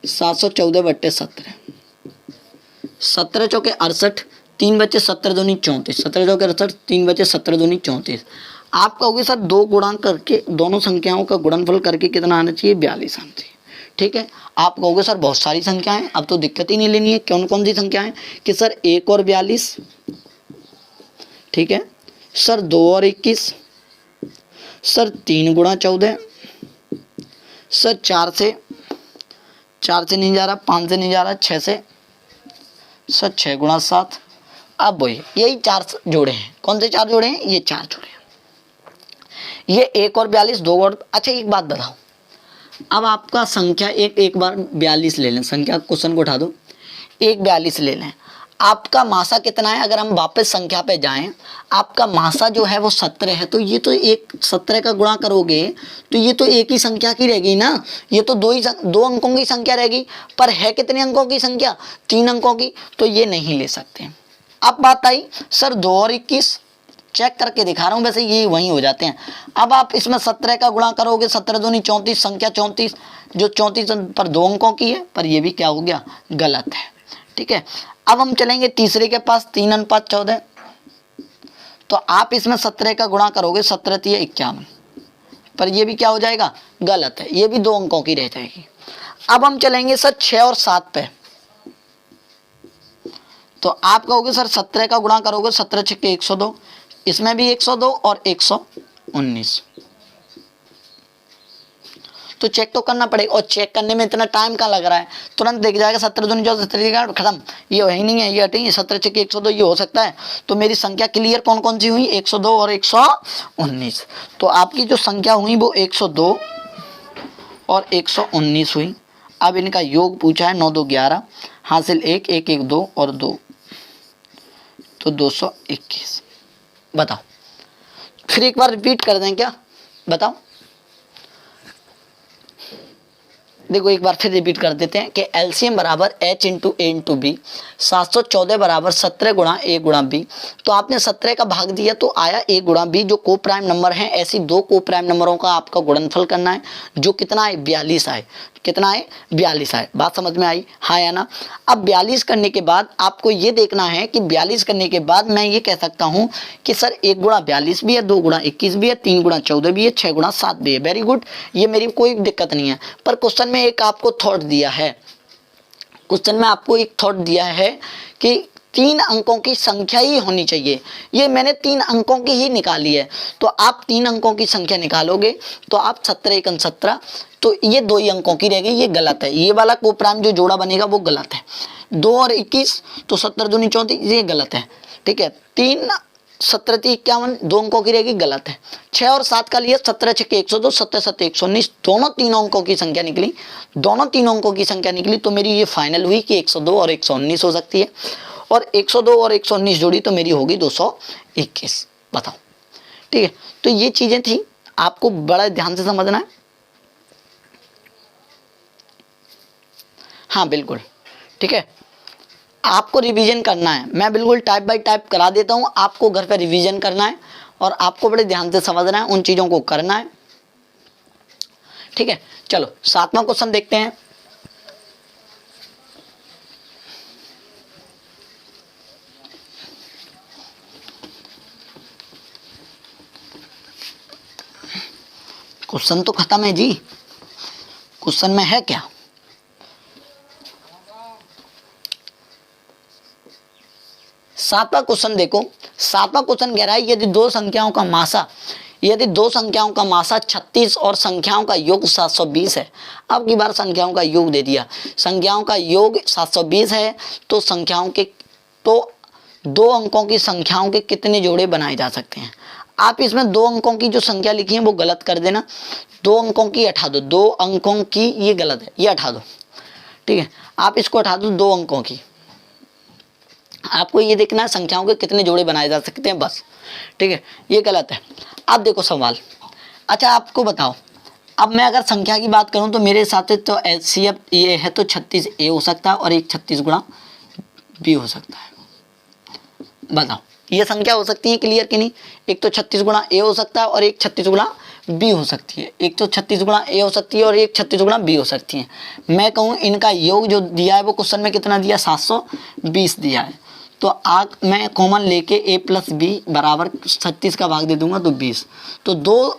714/17। 17 चौके 68, 3 बचे 17 दूनी 34, 17 चौके 68, 3 बचे 17 दूनी 34। आप कहोगे सर दो गुणा करके, दोनों संख्याओं का गुणनफल करके कितना आना चाहिए, 42 आना चाहिए। ठीक है, आप कहोगे सर बहुत सारी संख्याएं, अब तो दिक्कत ही नहीं लेनी है। कौन कौन सी संख्याएं कि सर 1 और 42, ठीक है सर 2 और 21, सर 3 गुणा 14, सर 4 से नहीं जा रहा, 5 से नहीं जा रहा, 6 से, सर 6 गुणा 7। अब वही यही 4 जोड़े हैं। कौन से 4 जोड़े हैं, ये 4 जोड़े हैं। ये 1 और 42, 2 और, अच्छा एक बात बताओ, अब आपका संख्या एक बार 42 ले लें, संख्या क्वेश्चन को उठा दो, 42 ले लें। आपका मासा कितना है, अगर हम वापस संख्या पे जाएं, आपका मासा जो है वो 17 है, तो ये तो 17 का गुणा करोगे तो ये तो एक ही संख्या की रहेगी ना, ये तो दो अंकों की संख्या रहेगी। पर है कितने अंकों की संख्या, 3 अंकों की, तो ये नहीं ले सकते। अब बात आई सर 2 और 21, चेक करके दिखा रहा हूं, वैसे ये वहीं हो जाते हैं। अब आप इसमें 17 का गुणा करोगे, 17 दूनी 34, संख्या 34, जो 34 पर 2 अंकों की है, पर ये भी क्या हो गया, गलत है। ठीक है, अब हम चलेंगे तीसरे के पास, 3 और 5 14, तो आप इसमें 17 का गुणा करोगे, 17 3 51, पर ये भी क्या हो जाएगा, गलत है, ये भी 2 अंकों की रह जाएगी। अब हम चलेंगे सर 6 और 7 पे, तो आप कहोगे सर 17 का गुणा करोगे, 17 6 102, इसमें भी 102 और 119, तो चेक तो करना पड़ेगा, और चेक करने में इतना टाइम कहाँ लग रहा है, तुरंत देख जाएगा, 17 दूनी 14, 17 खत्म, ये है ही नहीं है, ये हटेंगे, 17 6 102 ये हो सकता है। तो मेरी संख्या क्लियर कौन कौन सी हुई, 102 और 119। तो आपकी जो संख्या हुई वो 102 और 119 हुई। अब इनका योग पूछा है, 9 2 11, हासिल 1 1 1 2 और 2, तो 221। बताओ, फिर एक बार रिपीट कर दें क्या, बताओ, देखो एक बार फिर रिपीट कर देते हैं कि एलसीएम बराबर h इंटू ए इंटू बी, 714 बराबर 17 गुणा ए गुणा बी। तो आपने 17 का भाग दिया तो आया ए गुणा बी, जो को प्राइम नंबर है, ऐसी 2 को प्राइम नंबरों का आपका गुणनफल करना है, जो कितना है, 42 आए। कितना है, 42 आए। बात समझ में आई, हाँ या ना। अब 42 करने के बाद आपको ये देखना है कि 42 करने के बाद मैं ये कह सकता हूँ कि सर 1 गुणा 42 भी है, 2 गुणा 21 भी है, 3 गुणा 14 भी है, 6 गुणा 7 भी है। वेरी गुड, ये मेरी कोई दिक्कत नहीं है। पर क्वेश्चन में एक आपको थॉट दिया है, क्वेश्चन में आपको एक थॉट दिया है कि 3 अंकों की संख्या ही होनी चाहिए। ये मैंने 3 अंकों की ही निकाली है, तो आप 3 अंकों की संख्या निकालोगे तो आप 17 1 17, तो ये 2 ही अंकों की रहेगी, ये गलत है। ये वाला को प्राइम जो जोड़ा बनेगा वो गलत है। 2 और 21 तो 17 दूनी 34, ये गलत है। ठीक है, 3 17 3 51 2 अंकों की रहेगी, गलत है। 6 और 7 का लिए 17 6 102, 17 7 119, दोनों 3 अंकों की संख्या निकली, दोनों 3 अंकों की संख्या निकली, तो मेरी ये फाइनल हुई कि 102 और 119 हो सकती है, और 102 और 119 जोड़ी तो मेरी होगी 221। बताओ, ठीक है। तो ये चीजें थी, आपको बड़ा ध्यान से समझना है। हाँ बिल्कुल, ठीक है, आपको रिवीजन करना है। मैं बिल्कुल टाइप बाय टाइप करा देता हूँ, आपको घर पे रिवीजन करना है और आपको बड़े ध्यान से समझना है, उन चीज़ों को करना है। ठीक है, चलो 7वां क्वेश्चन देखते हैं। क्वेश्चन तो खत्म है जी, क्वेश्चन में है क्या? 7वां क्वेश्चन देखो। 7वां क्वेश्चन कह रहा है यदि दो संख्याओं का मासा 36 और संख्याओं का योग 720 है। अब की बार संख्याओं का योग दे दिया, संख्याओं का योग 720 है, तो संख्याओं के, तो 2 अंकों की संख्याओं के कितने जोड़े बनाए जा सकते हैं? आप इसमें 2 अंकों की जो संख्या लिखी है वो गलत कर देना, 2 अंकों की हटा दो, 2 अंकों की ये गलत है, ये हटा दो। ठीक है, आप इसको हटा दो, 2 अंकों की। आपको ये देखना है संख्याओं के कितने जोड़े बनाए जा सकते हैं, बस। ठीक है, ये गलत है। अब देखो सवाल, अच्छा आपको बताओ, अब मैं अगर संख्या की बात करूं तो मेरे हिसाब से तो एचसीएफ ये है, तो 36 ए हो सकता है और एक 36 गुणा बी हो सकता है। बताओ, ये संख्या हो सकती है क्लियर कि नहीं? एक तो 36 गुणा ए हो सकता है और एक 36 गुणा बी हो सकती है। एक तो 36 गुणा ए हो सकती है और एक 36 गुणा बी हो सकती है। मैं कहूँ इनका योग जो दिया है वो क्वेश्चन में कितना दिया, 720 दिया है। तो मैं कॉमन लेके ए प्लस बी बराबर 36 का भाग दे दूंगा तो 20। तो दो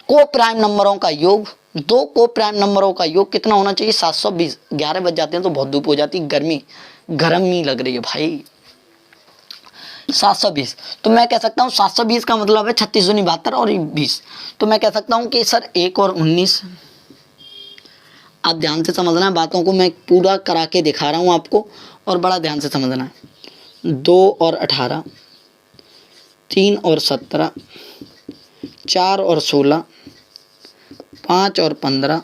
को प्राइम नंबरों का योग, दो को प्राइम नंबरों का योग कितना होना चाहिए, 720। 11 बज जाते हैं तो बहुत धूप हो जाती, गर्मी लग रही है भाई। 720, तो मैं कह सकता हूँ 720 का मतलब है 36 दूनी 72 और 20। तो मैं कह सकता हूँ कि सर 1 और 19, आप ध्यान से समझना है बातों को, मैं पूरा करा के दिखा रहा हूँ आपको और बड़ा ध्यान से समझना है। 2 और 18, 3 और 17, 4 और 16, 5 और 15,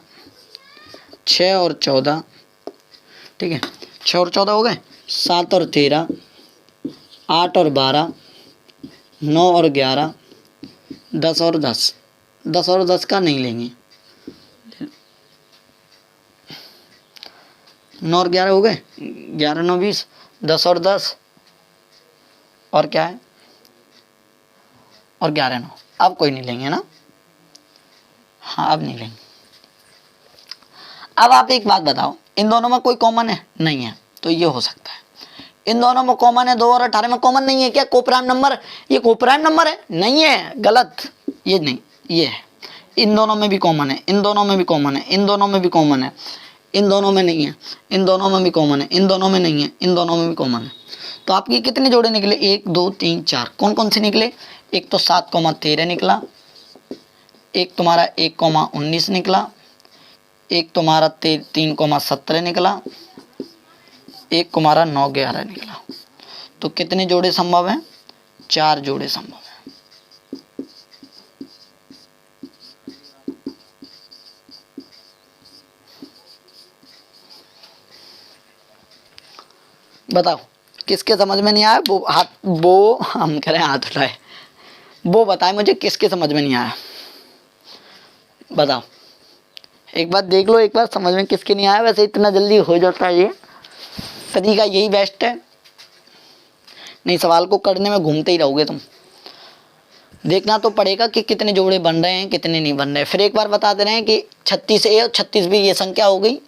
6 और 14, ठीक है, 6 और 14 हो गए, 7 और 13, 8 और 12, 9 और 11, 10 और 10, 10 और 10 का नहीं लेंगे, 9 और 11 हो गए, 11 9 20, 10 और 10 और क्या है, और 11 9। अब कोई नहीं लेंगे ना, हाँ अब नहीं लेंगे। अब आप एक बात बताओ, इन दोनों में कोई कॉमन है, नहीं है, तो ये हो सकता है। इन दोनों में कॉमन है, 2 और 18 में कॉमन नहीं है क्या, कोप्राइम नंबर, ये कोप्राइम नंबर है, नहीं है, गलत, ये नहीं, ये है। इन दोनों में भी कॉमन है, इन दोनों में भी कॉमन है, इन दोनों में भी कॉमन है, इन दोनों में नहीं है, इन दोनों में भी कॉमन है, इन दोनों में नहीं है, इन दोनों में भी कॉमन है। तो आपके कितने जोड़े निकले, 1 2 3 4, कौन कौन से निकले, एक तो 7,13 निकला, एक तुम्हारा 1,19 निकला, एक तुम्हारा 3,17 निकला, एक तुम्हारा 9,11 निकला। तो कितने जोड़े संभव हैं, 4 जोड़े संभव हैं। बताओ किसके समझ में नहीं आया, वो हम कह रहे हैं हाथ उठाए, वो बताए मुझे किसके समझ में नहीं आया, बताओ, एक बार देख लो, एक बार समझ में किसके नहीं आया। वैसे इतना जल्दी हो जाता है, ये तरीका यही बेस्ट है, नहीं सवाल को करने में घूमते ही रहोगे तुम। देखना तो पड़ेगा कि कितने जोड़े बन रहे हैं, कितने नहीं बन रहे। फिर एक बार बता दे रहे हैं कि 36 ए और 36 बी ये संख्या हो गई,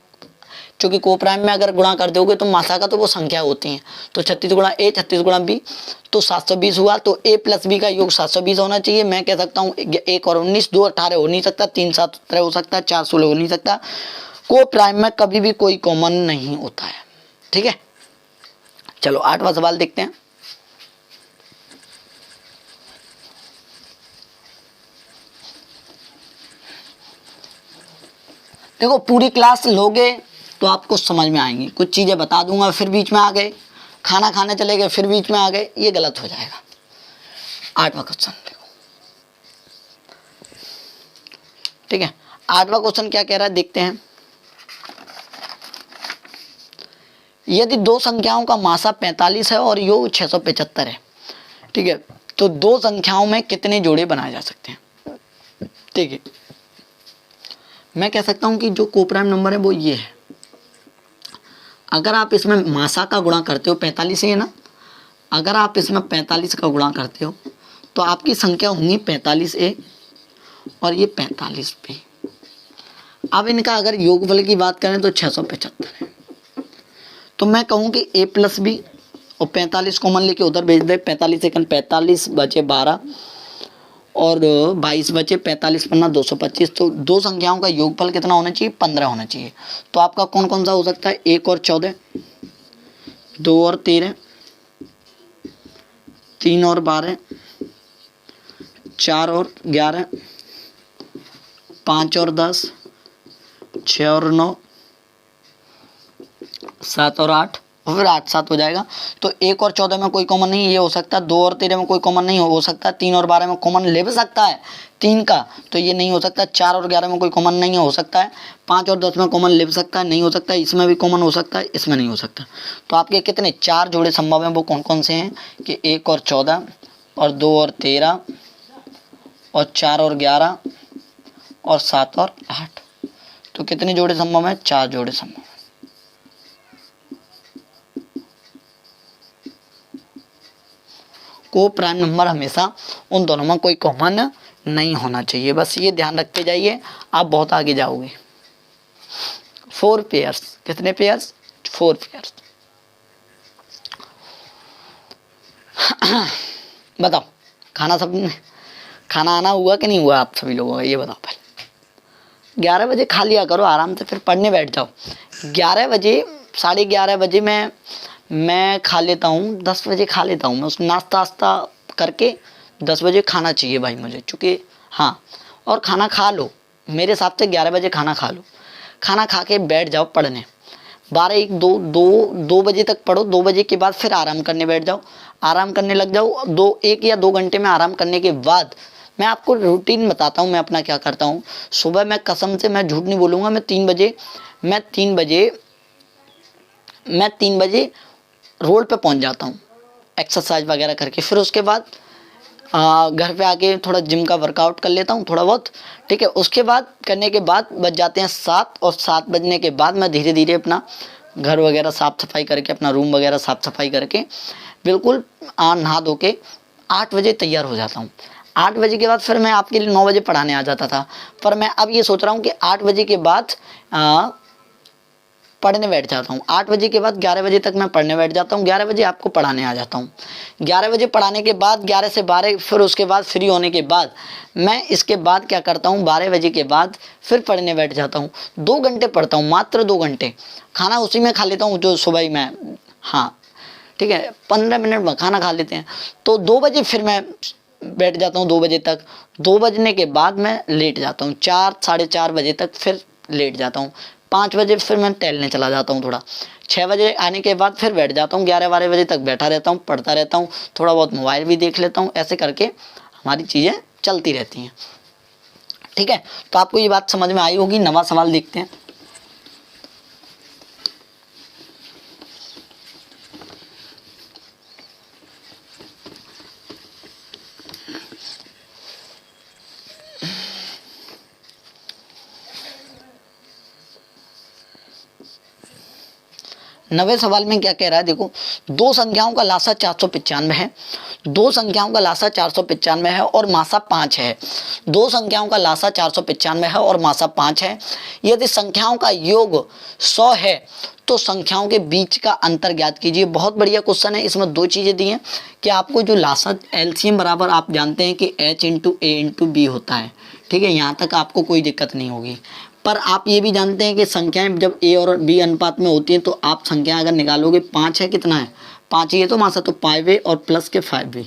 क्योंकि कोप्राइम में अगर गुणा कर दोगे तो मासा का तो वो संख्या होती है। तो 36 गुणा ए 36 गुणा बी तो 720 हुआ। तो ए प्लस बी का योग 720 होना चाहिए। मैं कह सकता हूँ 1 और 19, 2 18 हो नहीं सकता, 3 7 17 हो सकता है, 4 16 हो नहीं सकता। कोप्राइम में कभी भी कोई कॉमन नहीं होता है, ठीक है। चलो 8वां सवाल देखते हैं। देखो पूरी क्लास लोगे तो आपको समझ में आएंगी, कुछ चीजें बता दूंगा फिर बीच में आ गए, खाना खाने चले गए फिर बीच में आ गए, ये गलत हो जाएगा। 8वां क्वेश्चन देखो, ठीक है। 8वां क्वेश्चन क्या कह रहा है देखते हैं। यदि दो संख्याओं का मासा 45 है और योग 675 है, ठीक है, तो दो संख्याओं में कितने जोड़े बनाए जा सकते हैं, ठीक है। मैं कह सकता हूं कि जो कोप्राइम नंबर है वो ये है। अगर आप इसमें मासा का गुणा करते हो, 45 है ना, अगर आप इसमें 45 का गुणा करते हो तो आपकी संख्या होंगी 45 ए और ये 45 बी। अब इनका अगर योगफल की बात करें तो 675 है। तो मैं कहूँ कि ए प्लस बी और 45 कॉमन लेके उधर भेज दे, 45 सेकंड 45 बचे 12 और 22 बचे 45 पन्ना 225। तो दो संख्याओं का योगफल कितना होना चाहिए, 15 होना चाहिए। तो आपका कौन कौन सा हो सकता है, 1 और 14, 2 और 13, 3 और 12, 4 और 11, 5 और 10, 6 और 9, 7 और 8 और फिर 8 7 हो जाएगा। तो 1 और 14 में कोई कॉमन नहीं, ये हो सकता है। 2 और 13 में कोई कॉमन नहीं हो सकता। 3 और 12 में कॉमन ले भी सकता है 3 का, तो ये नहीं हो सकता। 4 और 11 में कोई कॉमन नहीं हो सकता है। 5 और 10 में कॉमन ले भी सकता है, नहीं हो सकता। इसमें भी कॉमन हो सकता है, इसमें नहीं हो सकता। तो आपके कितने 4 जोड़े संभव हैं, वो कौन कौन से हैं कि 1 और 14 और 2 और 13 और 4 और 11 और 7 और 8। तो कितने जोड़े संभव हैं, 4 जोड़े संभव हैं। को प्राइम नंबर हमेशा उन दोनों में कोई कॉमन नहीं होना चाहिए। बस ये ध्यान रखते जाइए, आप बहुत आगे जाओगे। 4 पेयर्स, कितने पेयर्स? 4 पेयर्स। बताओ, खाना आना हुआ कि नहीं हुआ आप सभी लोगों का, ये बताओ पहले। 11 बजे खा लिया करो आराम से, फिर पढ़ने बैठ जाओ। 11 बजे, 11:30 बजे मैं खा लेता हूँ, 10 बजे खा लेता हूँ मैं। उस नाश्ता वास्ता करके 10 बजे खाना चाहिए भाई मुझे, चूँकि हाँ, और खाना खा लो, मेरे हिसाब से 11 बजे खाना खा लो। खाना खा के बैठ जाओ पढ़ने, 12, 1, 2 बजे तक पढ़ो। 2 बजे के बाद फिर आराम करने बैठ जाओ, आराम करने लग जाओ। 1 या 2 घंटे में आराम करने के बाद मैं आपको रूटीन बताता हूँ मैं अपना क्या करता हूँ। सुबह मैं कसम से, मैं झूठ नहीं बोलूँगा, मैं 3 बजे रोड पे पहुँच जाता हूँ एक्सरसाइज वगैरह करके। फिर उसके बाद घर पे आके थोड़ा जिम का वर्कआउट कर लेता हूँ थोड़ा बहुत, ठीक है। उसके बाद करने के बाद बज जाते हैं 7, और 7 बजने के बाद मैं धीरे धीरे अपना घर वगैरह साफ़ सफाई करके, अपना रूम वगैरह साफ़ सफाई करके बिल्कुल नहा धो के 8 बजे तैयार हो जाता हूँ। 8 बजे के बाद फिर मैं आपके लिए 9 बजे पढ़ाने आ जाता था, पर मैं अब ये सोच रहा हूँ कि 8 बजे के बाद पढ़ने बैठ जाता हूँ। 8 बजे के बाद 11 बजे तक मैं पढ़ने बैठ जाता हूँ, 11 बजे आपको पढ़ाने आ जाता हूँ। 11 बजे पढ़ाने के बाद 11 से 12, फिर उसके बाद फ्री होने के बाद मैं इसके बाद क्या करता हूँ, 12 बजे के बाद फिर पढ़ने बैठ जाता हूँ। 2 घंटे पढ़ता हूँ, मात्र 2 घंटे। खाना उसी में खा लेता हूँ जो सुबह ही मैं, हाँ ठीक है, 15 मिनट में खाना खा लेते हैं। तो 2 बजे फिर मैं बैठ जाता हूँ 2 बजे तक। 2 बजने के बाद मैं लेट जाता हूँ, 4, साढ़े 4 बजे तक फिर लेट जाता हूँ। 5 बजे फिर मैं टहलने चला जाता हूँ थोड़ा। 6 बजे आने के बाद फिर बैठ जाता हूँ, 11-12 बजे तक बैठा रहता हूँ, पढ़ता रहता हूँ, थोड़ा बहुत मोबाइल भी देख लेता हूँ। ऐसे करके हमारी चीज़ें चलती रहती हैं, ठीक है। तो आपको ये बात समझ में आई होगी। नवा सवाल देखते हैं। नवे सवाल में क्या कह रहा है, देखो। 2 संख्याओं का लासा 495 है, 2 संख्याओं का लासा 495 है और मासा 5 है। 2 संख्याओं का लासा 495 है और मासा 5 है। यदि संख्याओं का योग 100 है तो संख्याओं के बीच का अंतर ज्ञात कीजिए। बहुत बढ़िया क्वेश्चन है। इसमें 2 चीज़ें दी हैं कि आपको जो लासा एलसीएम बराबर, आप जानते हैं कि h इंटू ए इंटू बी होता है, ठीक है। यहाँ तक आपको कोई दिक्कत नहीं होगी। पर आप ये भी जानते हैं कि संख्याएं जब ए और बी अनुपात में होती हैं तो आप संख्या अगर निकालोगे, 5 है, कितना है 5 ही है, तो मासा तो 5 और प्लस के 5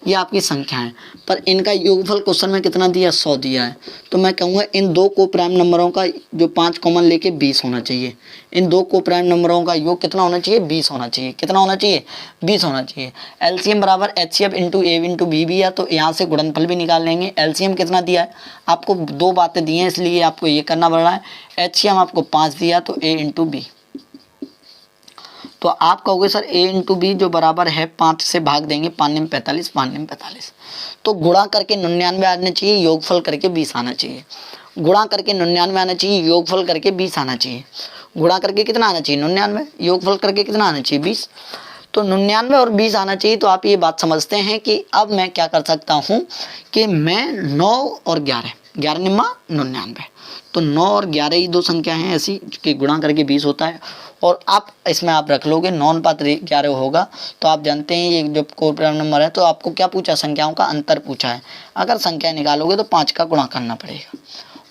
ये आपकी संख्या है। पर इनका योगफल क्वेश्चन में कितना दिया, 100 दिया है। तो मैं कहूँगा इन 2 को प्राइम नंबरों का जो 5 कॉमन लेके 20 होना चाहिए। इन 2 को प्राइम नंबरों का योग कितना होना चाहिए, 20 होना चाहिए। कितना होना चाहिए, 20 होना चाहिए। एलसीएम बराबर HCF इंटू ए इंटू बी भी है, तो यहाँ से गुणनफल भी निकाल लेंगे। एलसीएम कितना दिया है आपको, 2 बातें दी हैं, इसलिए आपको ये करना पड़ रहा है। HCM आपको 5 दिया, तो ए इंटू बी। तो आप कहोगे सर ए इंटू बी जो बराबर है 5 से भाग देंगे, 5 में 45, 5 में 45। तो गुणा करके 99 आना चाहिए, योगफल करके 20 आना चाहिए। गुणा करके 99 आना चाहिए, योगफल करके 20 आना चाहिए। गुणा करके कितना आना चाहिए, 99, योगफल करके कितना आना चाहिए, 20। तो 99 और 20 आना चाहिए। तो आप ये बात समझते हैं कि अब मैं क्या कर सकता हूँ कि मैं 9 और 11, 11 निम्मा 99, तो 9 और 11 ही 2 संख्या हैं ऐसी कि गुणा करके 20 होता है। और आप इसमें आप रख लोगे 9 अनुपात 11 होगा। तो आप जानते हैं ये जब कोई प्राइम नंबर है तो आपको क्या पूछा, संख्याओं का अंतर पूछा है। अगर संख्या निकालोगे तो 5 का गुणा करना पड़ेगा,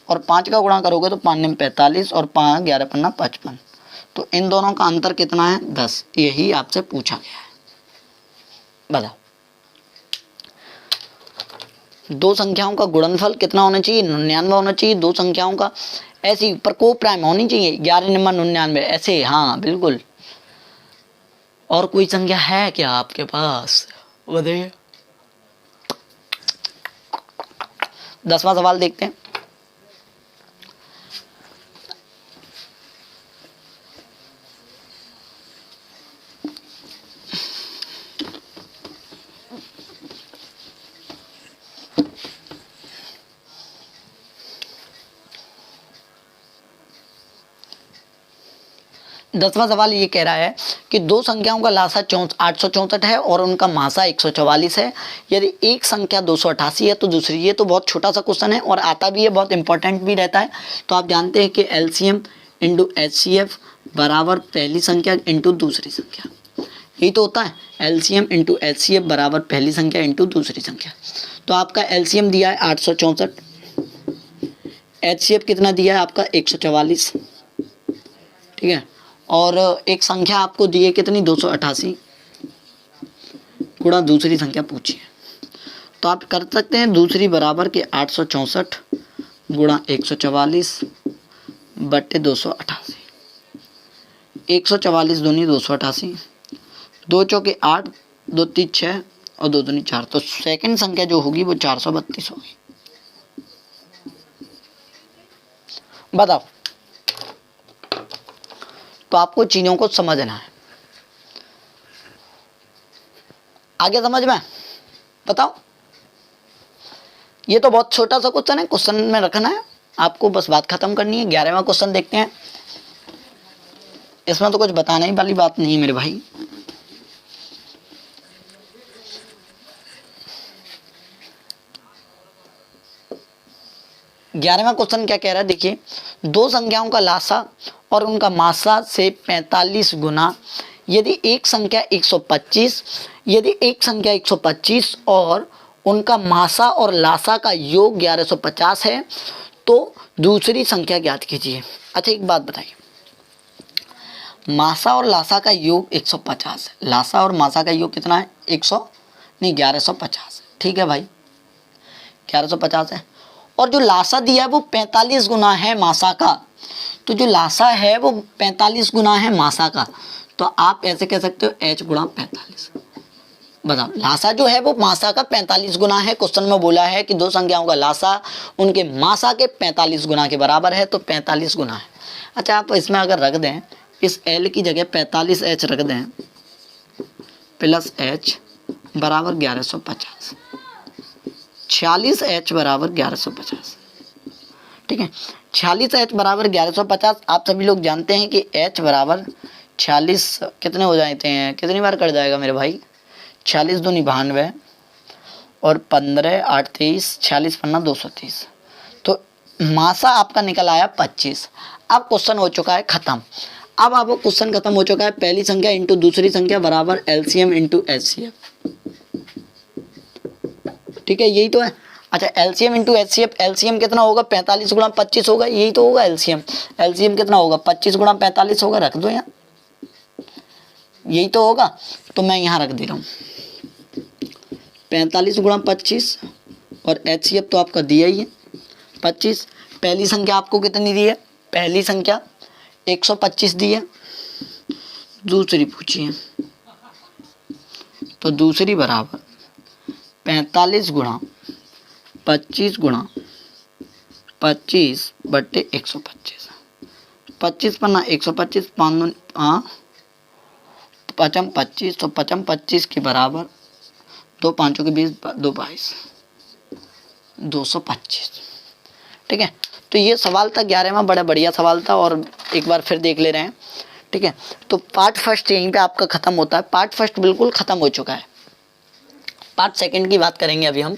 और 5 का गुणा करोगे तो 5 में 45 और 5 11 पन्ना 55। तो इन दोनों का अंतर कितना है, 10। यही आपसे पूछा गया है। बताओ 2 संख्याओं का गुणनफल कितना होना चाहिए, 99 होना चाहिए। 2 संख्याओं का ऐसी पर को प्राइम होनी चाहिए, 11 नंबर 99 ऐसे, हाँ बिल्कुल। और कोई संख्या है क्या आपके पास, बताइए। 10वां सवाल देखते हैं। 10वां सवाल ये कह रहा है कि दो संख्याओं का लासा 864 है और उनका मासा 144 है। यदि एक संख्या 288 है तो दूसरी, ये तो बहुत छोटा सा क्वेश्चन है और आता भी है, बहुत इंपॉर्टेंट भी रहता है। तो आप जानते हैं कि एलसीएम इंटू एचसीएफ बराबर पहली संख्या इंटू दूसरी संख्या, यही तो होता है। एलसीएम इंटू एचसीएफ बराबर पहली संख्या इंटू दूसरी संख्या। तो आपका एलसीएम दिया है 864, एचसीएफ कितना दिया है आपका 144, ठीक है, और एक संख्या आपको दी है कितनी 288 गुणा दूसरी संख्या पूछी है। तो आप कर सकते हैं दूसरी बराबर के 864 गुणा 144 बट्टे 288, 144 दूनी 288, 2 चौके 8, 2 3 6 और 2 दूनी 4। तो सेकंड संख्या जो होगी वो 432 होगी। बताओ, तो आपको चीज़ों को समझना है। आगे समझ में? बताओ, ये तो बहुत छोटा सा क्वेश्चन है, क्वेश्चन में रखना है आपको, बस बात खत्म करनी है। 11वां क्वेश्चन देखते हैं। इसमें तो कुछ बताने ही वाली बात नहीं है मेरे भाई। ग्यारहवां क्वेश्चन क्या कह रहा है, देखिए, दो संख्याओं का लासा और उनका मासा से 45 गुना, यदि एक संख्या 125, यदि एक संख्या 125 और उनका मासा और लासा का योग 1150 है तो दूसरी संख्या ज्ञात कीजिए। अच्छा, एक बात बताइए, मासा और लासा का योग 150 है, लासा और मासा का योग कितना है 1150, ठीक है भाई, 1150 है, और जो लासा दिया है वो 45 गुना है मासा का। तो जो लासा है वो 45 गुना है मासा का, तो आप ऐसे कह सकते हो h गुणा 45। बताओ, लासा जो है वो मासा का 45 गुना है। क्वेश्चन में बोला है कि दो संख्याओं का लासा उनके मासा के 45 गुना के बराबर है, तो 45 गुना है। अच्छा, आप इसमें अगर रख दें, इस l की जगह 45h रख दें प्लस h बराबर 1150, 46h बराबर 1150, ठीक है। 46h बराबर 1150। आप सभी लोग जानते हैं कि h बराबर 46 कितने हो जाते हैं, कितनी बार कट जाएगा मेरे भाई, 46 दूनी 92 और 15 8 23, 46 पन्ना 230। तो मासा आपका निकल आया 25। अब क्वेश्चन हो चुका है खत्म। अब आपको क्वेश्चन खत्म हो चुका है, पहली संख्या इंटू दूसरी संख्या बराबर एलसीएम इंटू एचसीएफ, ठीक है, यही तो है। अच्छा, एलसीएम इंटू एचसीएफ, एलसीएम कितना होगा 45 गुणा 25 होगा, यही तो होगा एलसीएम। एलसीएम कितना होगा 25 गुणा 45 होगा, रख दो यहाँ, यही तो होगा। तो मैं यहाँ रख दे रहा हूँ 45 गुणा 25 और एचसीएफ तो आपका दिया ही है 25। पहली संख्या आपको कितनी दी है, पहली संख्या 125 दी है, दूसरी पूछी है, तो दूसरी बराबर 45 गुणा 25 गुणा 25 बट्टे 125, 25 पन्ना 125, 5 पचम 25, तो पचम 25 के बराबर 2 5 के 20, 2 22, 225, ठीक है। तो ये सवाल था 11वां, बड़ा बढ़िया सवाल था और एक बार फिर देख ले रहे हैं, ठीक है। तो पार्ट फर्स्ट यहीं पे आपका खत्म होता है, पार्ट फर्स्ट बिल्कुल खत्म हो चुका है। पार्ट सेकंड की बात करेंगे अभी हम।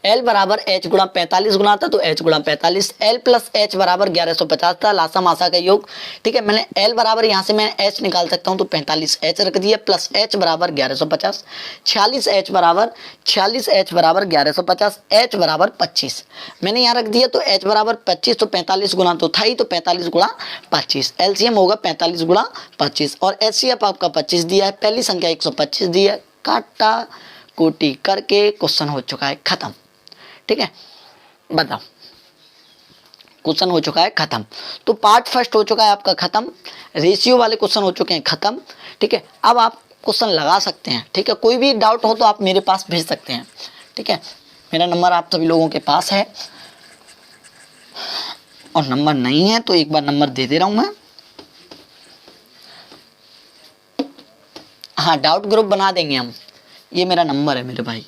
L बराबर h गुणा 45 गुना था, तो h गुणा 45, L प्लस h बराबर 1150 था, लासा मासा का योग, ठीक है। मैंने L बराबर यहाँ से मैं h निकाल सकता हूँ, तो 45h रख दिया प्लस h बराबर 1150, 46h बराबर 1150, h बराबर 25 मैंने यहाँ रख दिया, तो h बराबर 25, तो 45 गुना तो था ही, तो 45 गुणा 25, एलसीएम होगा 45 गुणा 25 और एचसीएफ आपका 25 दिया है, पहली संख्या 125 दी है, काटा कोटी करके क्वेश्चन हो चुका है खत्म, ठीक है। बताओ, क्वेश्चन हो चुका है खत्म। तो पार्ट फर्स्ट हो चुका है आपका खत्म, रेशियो वाले क्वेश्चन हो चुके हैं खत्म, ठीक है। अब आप क्वेश्चन लगा सकते हैं, ठीक है। कोई भी डाउट हो तो आप मेरे पास भेज सकते हैं, ठीक है। मेरा नंबर आप सभी लोगों के पास है, और नंबर नहीं है तो एक बार नंबर दे दे रहा हूं मैं। हाँ, डाउट ग्रुप बना देंगे हम, ये मेरा नंबर है मेरे भाई,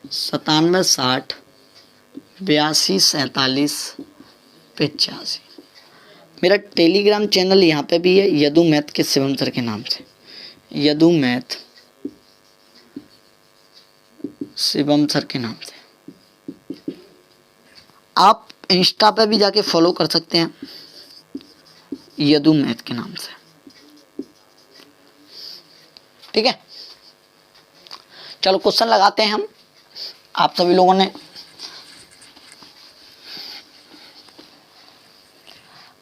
97 60 82 47 85। मेरा टेलीग्राम चैनल यहाँ पे भी है, यदु मैथ के शिवम सर के नाम से, यदु मैथ शिवम सर के नाम से। आप इंस्टा पे भी जाके फॉलो कर सकते हैं, यदु मैथ के नाम से, ठीक है। चलो क्वेश्चन लगाते हैं हम। आप सभी लोगों ने,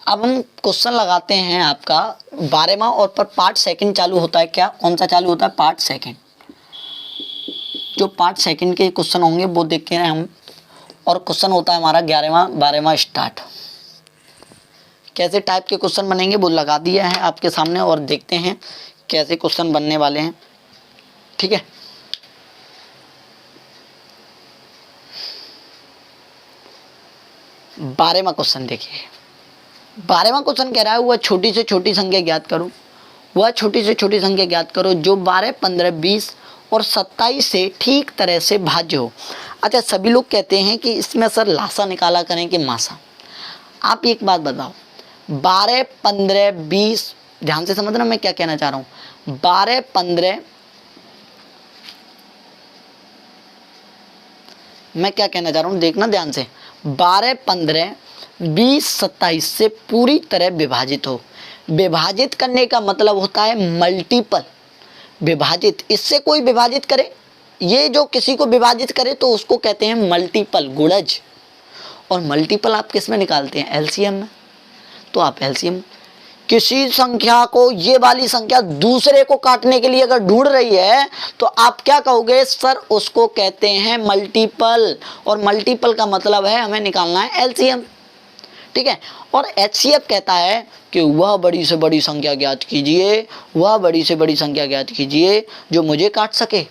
अब हम क्वेश्चन लगाते हैं आपका 12वां और पर पार्ट सेकंड चालू होता है। क्या, कौन सा चालू होता है? Part second. जो पार्ट सेकंड के क्वेश्चन होंगे वो देख के हम, और क्वेश्चन होता है हमारा 11वां 12वां स्टार्ट। कैसे टाइप के क्वेश्चन बनेंगे वो लगा दिया है आपके सामने, और देखते हैं कैसे क्वेश्चन बनने वाले हैं, ठीक है। बारहवां क्वेश्चन देखिए। 12वां क्वेश्चन कह रहा है वह छोटी से छोटी संख्या ज्ञात करो, वह छोटी से छोटी संख्या ज्ञात करो जो 12, 15, 20 और 27 से ठीक तरह से भाज्य हो। अच्छा, सभी लोग कहते हैं कि इसमें सर लासा निकाला करें कि मासा। आप एक बात बताओ, 12, 15, 20, ध्यान से समझना मैं क्या कहना चाह रहा हूँ। 12, 15, मैं क्या कहना चाह रहा हूँ देखना ध्यान से। 12, 15, 20, 27 से पूरी तरह विभाजित हो। विभाजित करने का मतलब होता है मल्टीपल। विभाजित, इससे कोई विभाजित करे, ये जो किसी को विभाजित करे तो उसको कहते हैं मल्टीपल, गुणज। और मल्टीपल आप किस में निकालते हैं? एलसीएम में। तो आप एलसीएम, किसी संख्या को, ये वाली संख्या दूसरे को काटने के लिए अगर ढूंढ रही है तो आप क्या कहोगे? सर उसको कहते हैं मल्टीपल। और मल्टीपल का मतलब है हमें निकालना है एलसीएम, ठीक है। और एचसीएफ कहता है कि वह बड़ी से बड़ी संख्या ज्ञात कीजिए, वह बड़ी से बड़ी संख्या ज्ञात कीजिए जो मुझे काट सके।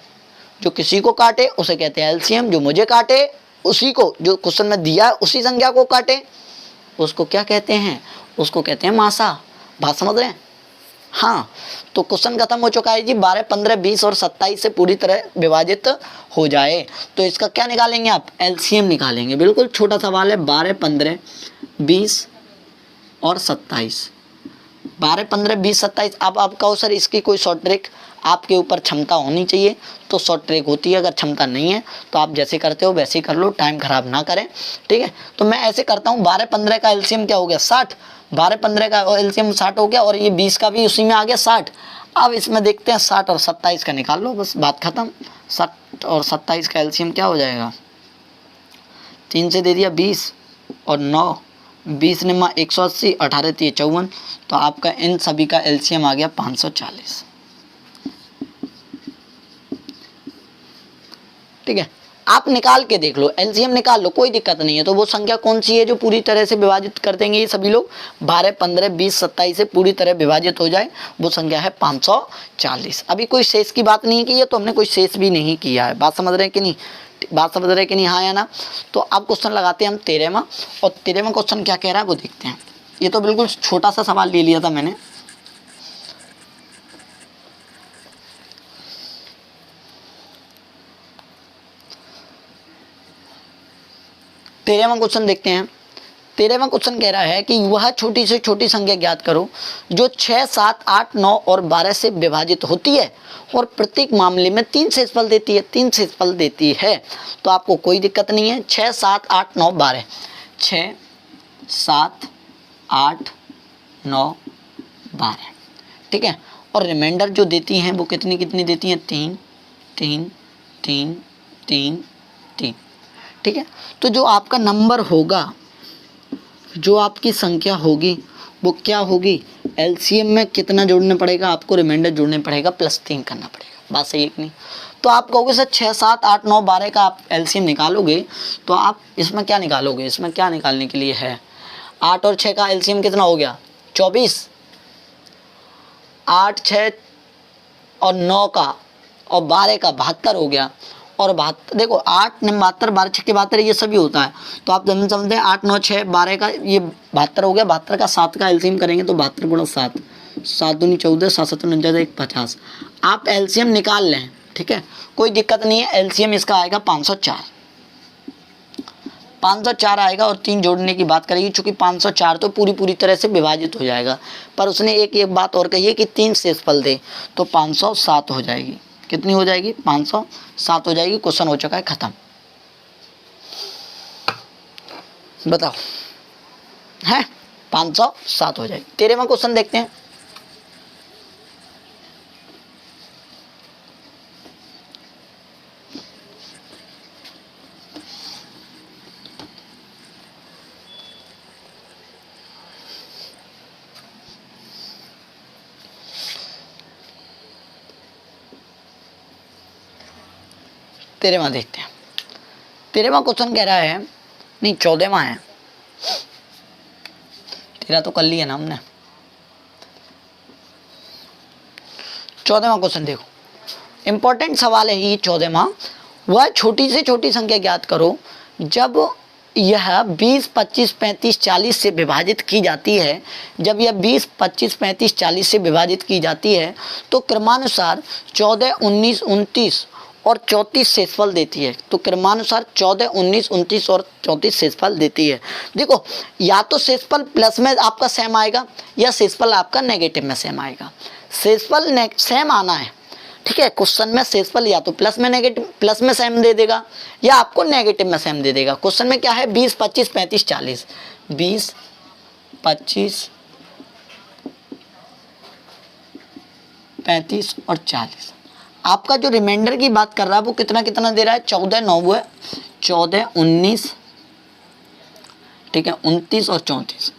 जो किसी को काटे उसे कहते हैं एलसीएम, जो मुझे काटे, उसी को, जो क्वेश्चन में दिया उसी संख्या को काटे, उसको क्या कहते हैं? उसको कहते हैं मासा। बात समझ रहे हैं? हाँ, तो क्वेश्चन खत्म हो चुका है जी। 12, 15, 20 और 27 से पूरी तरह विभाजित हो जाए तो इसका क्या निकालेंगे आप? एलसीएम निकालेंगे। बिल्कुल छोटा सवाल है। 12, 15, 20 और 27, 12, 15, 20, 27। अब आप कहो सर इसकी कोई शॉर्ट ट्रिक, आपके ऊपर क्षमता होनी चाहिए तो शॉर्ट ट्रिक होती है। अगर क्षमता नहीं है तो आप जैसे करते हो वैसे ही कर लो, टाइम खराब ना करें, ठीक है। तो मैं ऐसे करता हूँ, 12, 15 का एलसीएम क्या हो गया? 60। 12, 15 का एलसीएम 60 हो गया, और ये 20 का भी उसी में आ गया 60। अब इसमें देखते हैं 60 और 27 का निकाल लो, बस बात खत्म। 60 और 27 का एलसीएम क्या हो जाएगा? 3 से दे दिया 20 और 9, 20 ने 180, 18 3 54, तो आपका इन सभी का एलसीएम आ गया 540, ठीक है। आप निकाल के देख लो, एलसीएम निकाल लो, कोई दिक्कत नहीं है। तो वो संख्या कौन सी है जो पूरी तरह से विभाजित कर देंगे ये सभी लोग? 12, 15, 20, 27 से पूरी तरह विभाजित हो जाए, वो संख्या है 540। अभी कोई शेष की बात नहीं की है, तो हमने कोई शेष भी नहीं किया है। बात समझ रहे हैं कि नहीं? बात समझ रहे हैं कि नहीं? हाँ या ना? तो अब क्वेश्चन लगाते हैं हम 13वां, और 13वां क्वेश्चन क्या कह रहा है वो देखते हैं। ये तो बिल्कुल छोटा सा सवाल ले लिया था मैंने। तेरहवां क्वेश्चन देखते हैं। 13वां क्वेश्चन कह रहा है कि वह छोटी से छोटी संख्या ज्ञात करो जो 6, 7, 8, 9 और 12 से विभाजित होती है और प्रत्येक मामले में 3 शेषफल देती है। 3 शेषफल देती है तो आपको कोई दिक्कत नहीं है। 6, 7, 8, 9, 12, 6, 7, 8, 9, 12, ठीक है। और रिमाइंडर जो देती हैं वो कितनी कितनी देती हैं? 3, 3, 3, 3, 3, ठीक है। तो जो आपका नंबर होगा, जो आपकी संख्या होगी वो क्या होगी? एलसीएम में कितना जोड़ना पड़ेगा आपको? रिमाइंडर जोड़ने पड़ेगा, +3 करना पड़ेगा। बात सही है कि नहीं? तो आप कहोगे सर 6, 7, 8, 9, 12 का आप एलसीएम निकालोगे तो आप इसमें क्या निकालोगे? इसमें क्या निकालने के लिए है? 8 और 6 का एलसीएम कितना हो गया? 24। 8, 6 और 9 का और 12 का 72 हो गया। और 72, देखो 8 ने 72, 12 6 के 72, ये सभी होता है। तो आप जल्दी समझते हैं 8, 9, 6, 12 का ये 72 हो गया। 72 का 7 का एलसीएम करेंगे तो 72 गुणा 7, 7 दूनी 14, 7 7 49, 50। आप एलसीएम निकाल लें, ठीक है, कोई दिक्कत नहीं है। एलसीएम इसका आएगा 504। 504 आएगा और 3 जोड़ने की बात करेगी, चूंकि 504 तो पूरी तरह से विभाजित हो जाएगा, पर उसने एक बात और कही है कि 3 शेषफल दे, तो 507 हो जाएगी। कितनी हो जाएगी? 507 हो जाएगी। क्वेश्चन हो चुका है खत्म। बताओ, है 507 हो जाएगी। 13वां क्वेश्चन देखते हैं। तेरहवां देखते हैं। 13वां क्वेश्चन कह रहा है, नहीं 14वां है, 13 तो कर लिया ना हमने। 14वां क्वेश्चन देखो, इंपॉर्टेंट सवाल है ये 14वां। वह छोटी से छोटी संख्या ज्ञात करो जब यह 20, 25, 35, 40 से विभाजित की जाती है। जब यह 20, 25, 35, 40 से विभाजित की जाती है तो क्रमानुसार 14, 19, 29 और 34 शेषफल देती है। तो क्रमानुसार 14, 19, 29 और 34 शेषफल देती है। देखो, या तो शेषफल प्लस में आपका सेम आएगा या शेषफल आपका नेगेटिव में सेम आएगा। शेषफल सेम आना है, ठीक है। क्वेश्चन में शेषफल या तो प्लस में सेम दे देगा या आपको नेगेटिव में सेम दे देगा। क्वेश्चन में क्या है? 20, 25, 35, 40। 20, 25, 35 और 40। आपका जो रिमाइंडर की बात कर रहा है वो कितना कितना दे रहा है? 14, 9, 14, 19, ठीक है, 29 और 34।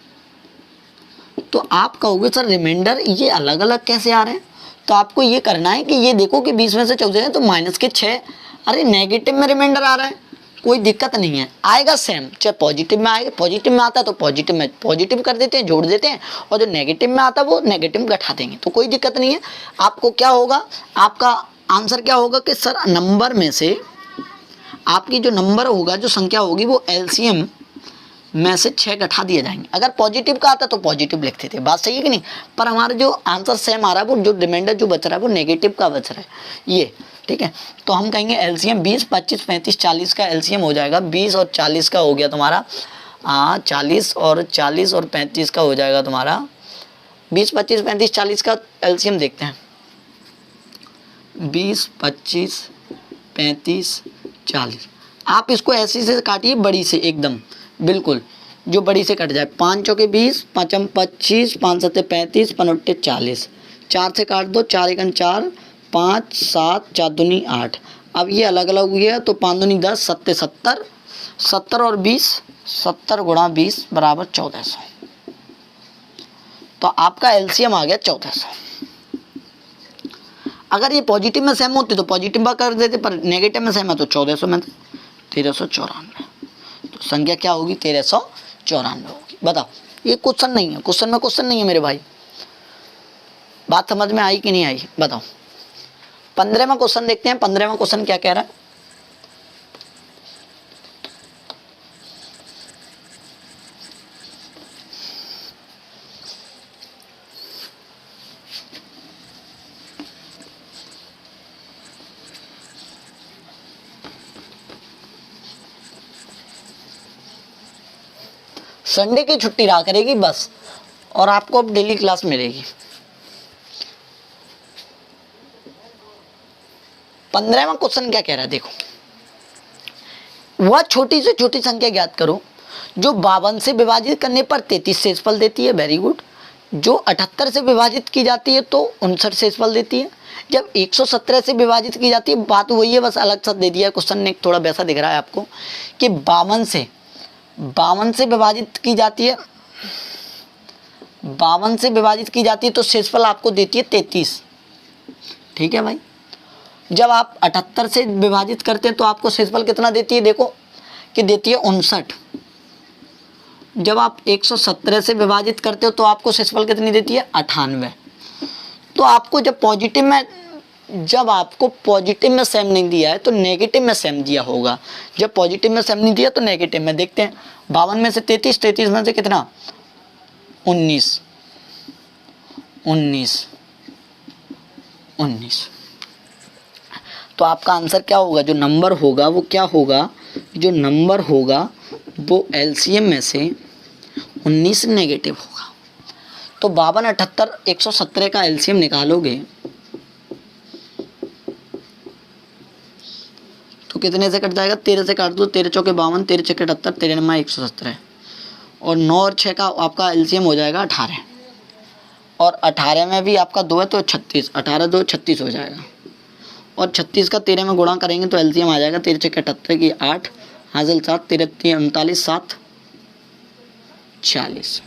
तो आप कहोगे सर रिमाइंडर ये अलग अलग कैसे आ रहे हैं? तो आपको ये करना है कि ये देखो कि 20 में से 14 है तो माइनस के 6, अरे नेगेटिव में रिमाइंडर आ रहा है, कोई दिक्कत नहीं है, आएगा सेम। चाहे पॉजिटिव में आएगा, पॉजिटिव में आता है तो पॉजिटिव में पॉजिटिव कर देते हैं, जोड़ देते हैं, और जो नेगेटिव में आता है वो नेगेटिव घटा देंगे, तो कोई दिक्कत नहीं है। आपको क्या होगा, आपका आंसर क्या होगा कि सर नंबर में से आपकी जो नंबर होगा, जो संख्या होगी वो एलसीएम में से 6 घटा दिए जाएंगे। अगर पॉजिटिव का आता तो पॉजिटिव लिखते थे, बात सही है कि नहीं। पर हमारा जो आंसर सेम आ रहा है, वो जो रिमाइंडर जो बच रहा है वो नेगेटिव का बच रहा है, ये ठीक है। तो हम कहेंगे एलसीएम 20, 25, 35, 40 का एलसीएम हो जाएगा 20 और 40 का हो गया तुम्हारा 40 और 35 का हो जाएगा तुम्हारा 20, 25, 35, 40 का एलसीएम देखते हैं। 20, 25, 35, 40। आप इसको ऐसे से काटिए, बड़ी से एकदम बिल्कुल जो बड़ी से कट जाए। 5 चौके 20, 5 25, 5 सत्ते 35, 5 उट्टे 40। 4 से काट दो, 4 एकन 4, 5 7, 4 दूनी 8। अब ये अलग अलग हुई है तो 5 दूनी 10, 7 70, 70 और 20, 70 गुणा 20 बराबर 1400। तो आपका एलसीएम आ गया 1400। अगर ये पॉजिटिव में सेम होती तो पॉजिटिव में कर देते, पर नेगेटिव में सेम है तो 1400 में 1394। तो संख्या क्या होगी? 1394 होगी। बताओ, ये क्वेश्चन नहीं है, क्वेश्चन में क्वेश्चन नहीं है मेरे भाई। बात समझ में आई कि नहीं आई? बताओ। 15वां क्वेश्चन देखते हैं। 15वां क्वेश्चन क्या कह रहा है? संडे की छुट्टी रहा करेगी बस, और आपको अब डेली क्लास मिलेगी। 15वां क्वेश्चन क्या कह रहा है? देखो, वह छोटी से छोटी संख्या ज्ञात करो जो 52 से विभाजित करने पर 33 शेषफल देती है। Very good. जो 78 से विभाजित की जाती है तो 59 शेषफल देती है। जब 117 से विभाजित की जाती है, बात वही है, बस अलग सा दे दिया क्वेश्चन ने, थोड़ा वैसा दिख रहा है आपको कि 52 से विभाजित की जाती है, 52 से विभाजित की जाती है तो शेषफल आपको देती है 33। ठीक है भाई। जब आप 78 से विभाजित करते हैं तो आपको शेषफल कितना देती है? देखो कि देती है 59। जब आप 117 से विभाजित करते हो तो आपको शेषफल कितनी देती है? 98। तो आपको जब आपको पॉजिटिव में सेम नहीं दिया है तो नेगेटिव में सेम दिया होगा। जब पॉजिटिव में सेम नहीं दिया तो नेगेटिव में। देखते हैं, 52 में से 33, 33 में से कितना? 19। तो आपका आंसर क्या होगा? जो नंबर होगा वो क्या होगा? जो नंबर होगा वो एलसीएम में से 19 नेगेटिव होगा। तो 52, 78, 117 का एलसीएम निकालोगे तो कितने से कट जाएगा? 13 से काट दो, 13 चौके 52, 13 छक्के 78, 13 नमा 117 और 9 और 6 का आपका एलसीएम हो जाएगा 18 और 18 में भी आपका 2 है तो 36, 18 2 36 हो जाएगा और 36 का 13 में गुणा करेंगे तो एलसीएम आ जाएगा 13 छक्के 78 की 8 हासिल 7, 13 39, 7 40।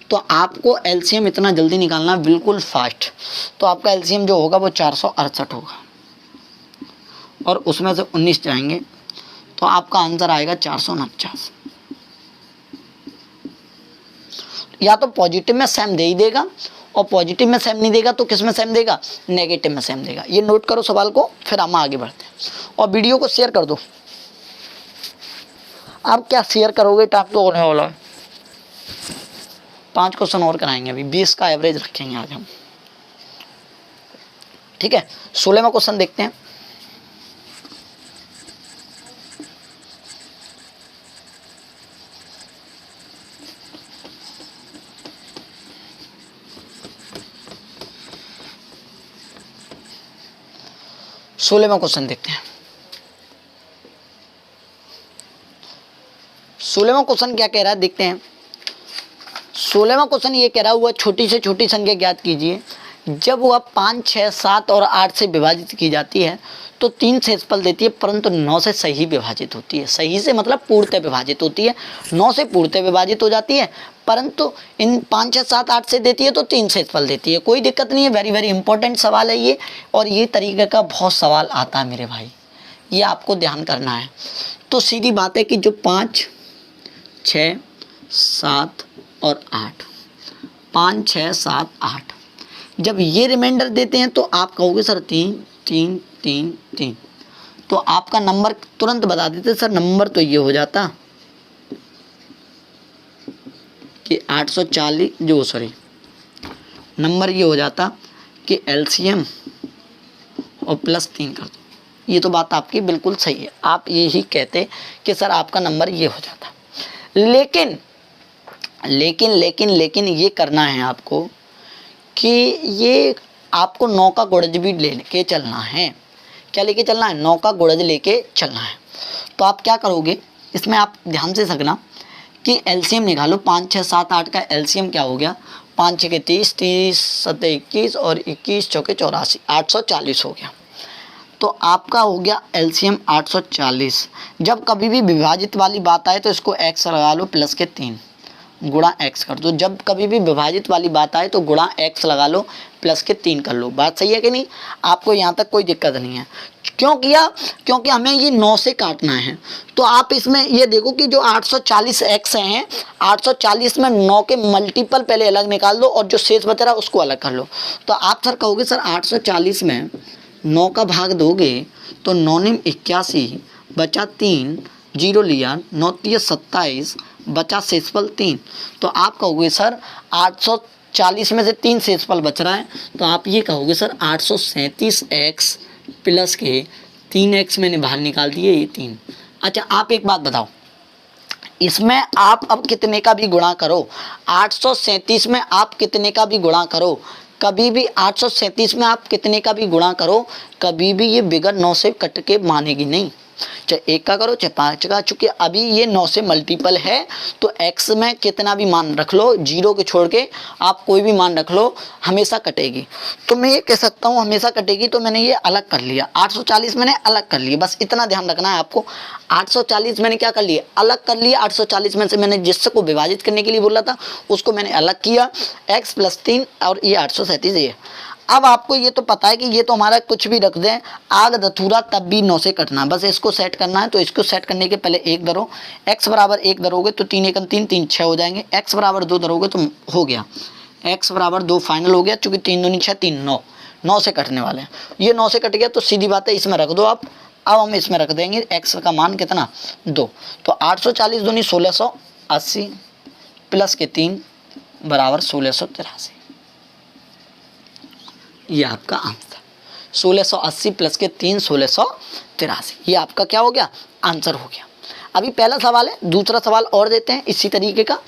तो आपको एलसीएम इतना जल्दी निकालना बिल्कुल फास्ट। तो आपका एलसीएम जो होगा वो 468 होगा और उसमें से 19 जाएंगे तो आपका आंसर आएगा 449। या तो पॉजिटिव में सेम दे ही देगा और पॉजिटिव में सेम नहीं देगा तो किस में सेम देगा? नेगेटिव में सेम देगा। ये नोट करो सवाल को, फिर हम आगे बढ़ते हैं। और वीडियो को शेयर कर दो। आप क्या शेयर करोगे? टाइम तो होने वाला है। 5 क्वेश्चन और कराएंगे, अभी 20 का एवरेज रखेंगे आज हम। ठीक है, 16वां क्वेश्चन देखते हैं। सोलहवां क्वेश्चन देखते हैं। 16वां क्वेश्चन क्या कह रहा है देखते हैं। 16वां क्वेश्चन ये कह रहा हुआ छोटी से छोटी संख्या ज्ञात कीजिए। जब वह 5, 6, 7 और 8 से विभाजित की जाती है तो 3 शेषफल देती है परंतु 9 से सही विभाजित होती है। सही से मतलब पूर्णतः विभाजित होती है, 9 से पूर्णतः विभाजित हो जाती है, परंतु इन 5, 6, 7, 8 से देती है तो 3 शेषफल देती है। कोई दिक्कत नहीं है, वेरी वेरी इंपॉर्टेंट सवाल है ये। और ये तरीके का बहुत सवाल आता है मेरे भाई, ये आपको ध्यान करना है। तो सीधी बात है कि जो 5, 6, 7 और 8, 5, 6, 7, 8 जब ये रिमाइंडर देते हैं तो आप कहोगे सर 3, 3, 3, 3, तो आपका नंबर तुरंत बता देते सर। नंबर तो ये हो जाता कि 840 नंबर ये हो जाता कि एलसीएम और प्लस 3 कर दो। ये तो बात आपकी बिल्कुल सही है, आप यही कहते कि सर आपका नंबर ये हो जाता। लेकिन लेकिन लेकिन लेकिन ये करना है आपको कि ये आपको 9 का गुणज भी लेके चलना है। क्या लेके चलना है? 9 का गुणज लेके चलना है। तो आप क्या करोगे इसमें, आप ध्यान से सकना कि एलसीएम निकालो। 5, 6, 7, 8 का एलसीएम क्या हो गया? 5 6 30, 30 7 21 और 21 चौके 84, 840 हो गया। तो आपका हो गया एलसीएम 840। जब कभी भी विभाजित वाली बात आए तो इसको x लगा लो प्लस के 3 गुणा x कर दो। जब कभी भी विभाजित वाली बात आए तो गुणा x लगा लो प्लस के 3 कर लो। बात सही है कि नहीं? आपको यहाँ तक कोई दिक्कत नहीं है। क्यों किया? क्योंकि हमें ये 9 से काटना है। तो आप इसमें ये देखो कि जो 840x हैं, 840 में 9 के मल्टीपल पहले अलग निकाल दो और जो शेष बच रहा है उसको अलग कर लो। तो आप सर कहोगे सर 840 में 9 का भाग दोगे तो 9 9 81 बचा 3, 0 लिया, 9 3 27 बचा शेषफल 3। तो आप कहोगे सर 840 में से 3 शेषफल बच रहा है तो आप ये कहोगे सर 837x प्लस के 3x मैंने बाहर निकाल दिए, ये 3। अच्छा आप एक बात बताओ, इसमें आप अब कितने का भी गुणा करो, 837 में आप कितने का भी गुणा करो, कभी भी 837 में आप कितने का भी गुणा करो, कभी भी ये बिगर 9 से कट के मानेगी नहीं। चाहे 1 का करो चाहे 5 का, चूँकि अभी ये 9 से मल्टीपल है तो x में कितना भी मान रख लो, 0 के छोड़ के आप कोई भी मान रख लो, हमेशा कटेगी। तो मैं ये कह सकता हूँ हमेशा कटेगी, तो मैंने ये अलग कर लिया। 840 मैंने अलग कर लिया, बस इतना ध्यान रखना है आपको। 840 मैंने क्या कर लिया? अलग कर लिया। 840 में से मैंने जिसको विभाजित करने के लिए बोला था उसको मैंने अलग किया, x प्लस 3 और ये 837 ये। अब आपको ये तो पता है कि ये तो हमारा कुछ भी रख दें, आग धतूरा तब भी 9 से कटना, बस इसको सेट करना है। तो इसको सेट करने के पहले 1 धरो, x बराबर 1 धरोगे तो 3 1 3 3 6 हो जाएंगे। x बराबर 2 धरोगे तो हो गया, x बराबर 2 फाइनल हो गया, चूँकि 3 2 6 3 9, 9 से कटने वाले हैं। ये 9 से कट गया तो सीधी बात है इसमें रख दो आप। अब हम इसमें रख देंगे x का मान कितना? 2। तो 840 दूनी 1680 प्लस के 3 बराबर 1683। ये आपका आंसर 1680 प्लस के 3 1683, ये आपका क्या हो गया? आंसर हो गया। अभी पहला सवाल है, दूसरा सवाल और देते हैं इसी तरीके का,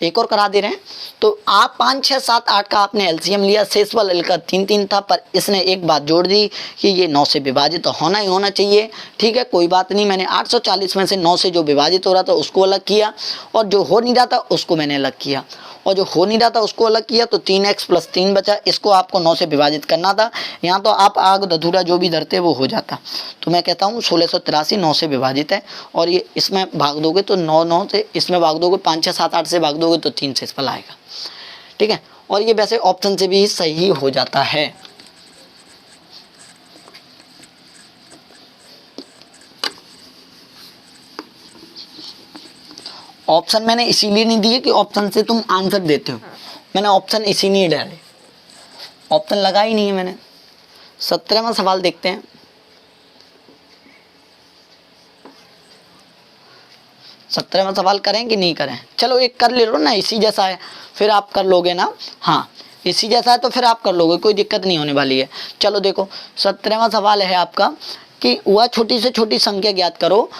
एक और करा दे रहे हैं। तो आप 5, 6, 7, 8 का आपने एलसीएम लिया, शेष वाला एल का 3, 3 था, पर इसने एक बात जोड़ दी कि ये 9 से विभाजित तो होना ही होना चाहिए। ठीक है, कोई बात नहीं, मैंने 840 में से 9 से जो विभाजित हो रहा था उसको अलग किया, और जो हो नहीं रहा था उसको मैंने अलग किया, और जो हो नहीं रहा था उसको अलग किया, तो 3x + 3 बचा। इसको आपको 9 से विभाजित करना था, यहाँ तो आप आग अधूरा जो भी धरते वो हो जाता। तो मैं कहता हूँ 1683 9 से विभाजित है, और ये इसमें भाग दोगे तो 9 9 से, इसमें भाग दोगे 5, 6, 7, 8 से भाग दोगे तो 3 से इस पर आएगा। ठीक है, और ये वैसे ऑप्शन से भी सही हो जाता है। ऑप्शन मैंने इसीलिए नहीं दिए कि ऑप्शन से तुम आंसर देते हो, मैंने ऑप्शन इसीलिए डाले, ऑप्शन लगा ही नहीं है मैंने। 17वां सवाल देखते हैं। 17वां सवाल करें कि नहीं करें? चलो एक कर ले लो ना, इसी जैसा है, फिर आप कर लोगे ना। हाँ, इसी जैसा है तो फिर आप कर लोगे, कोई दिक्कत नहीं होने वाली है। चलो देखो 17वां सवाल है आपका कि वह छोटी से छोटी संख्या ज्ञात करो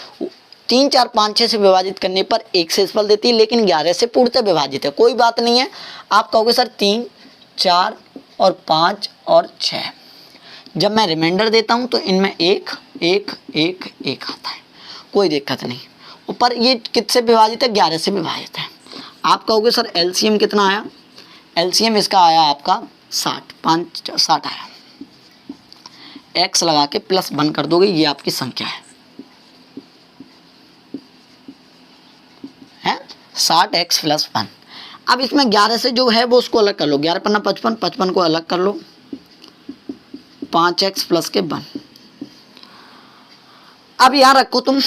3, 4, 5, 6 से विभाजित करने पर 1 शेषफल देती है, लेकिन 11 से पूर्णतः विभाजित है। कोई बात नहीं है, आप कहोगे सर 3, 4 और 5 और 6, जब मैं रिमाइंडर देता हूं तो इनमें 1, 1, 1, 1 आता है, कोई दिक्कत नहीं। ऊपर ये किससे विभाजित है? 11 से विभाजित है। आप कहोगे सर एलसीएम कितना आया? एलसीएम इसका आया आपका 60, 5 60 आया। एक्स लगा के +1 कर दोगे, ये आपकी संख्या है 60x + 1। अब इसमें 11 से जो है वो उसको अलग कर लो, 11 पन्ना 55, 55 को अलग कर लो, 5x + के 1। अब यहाँ रखो तुम,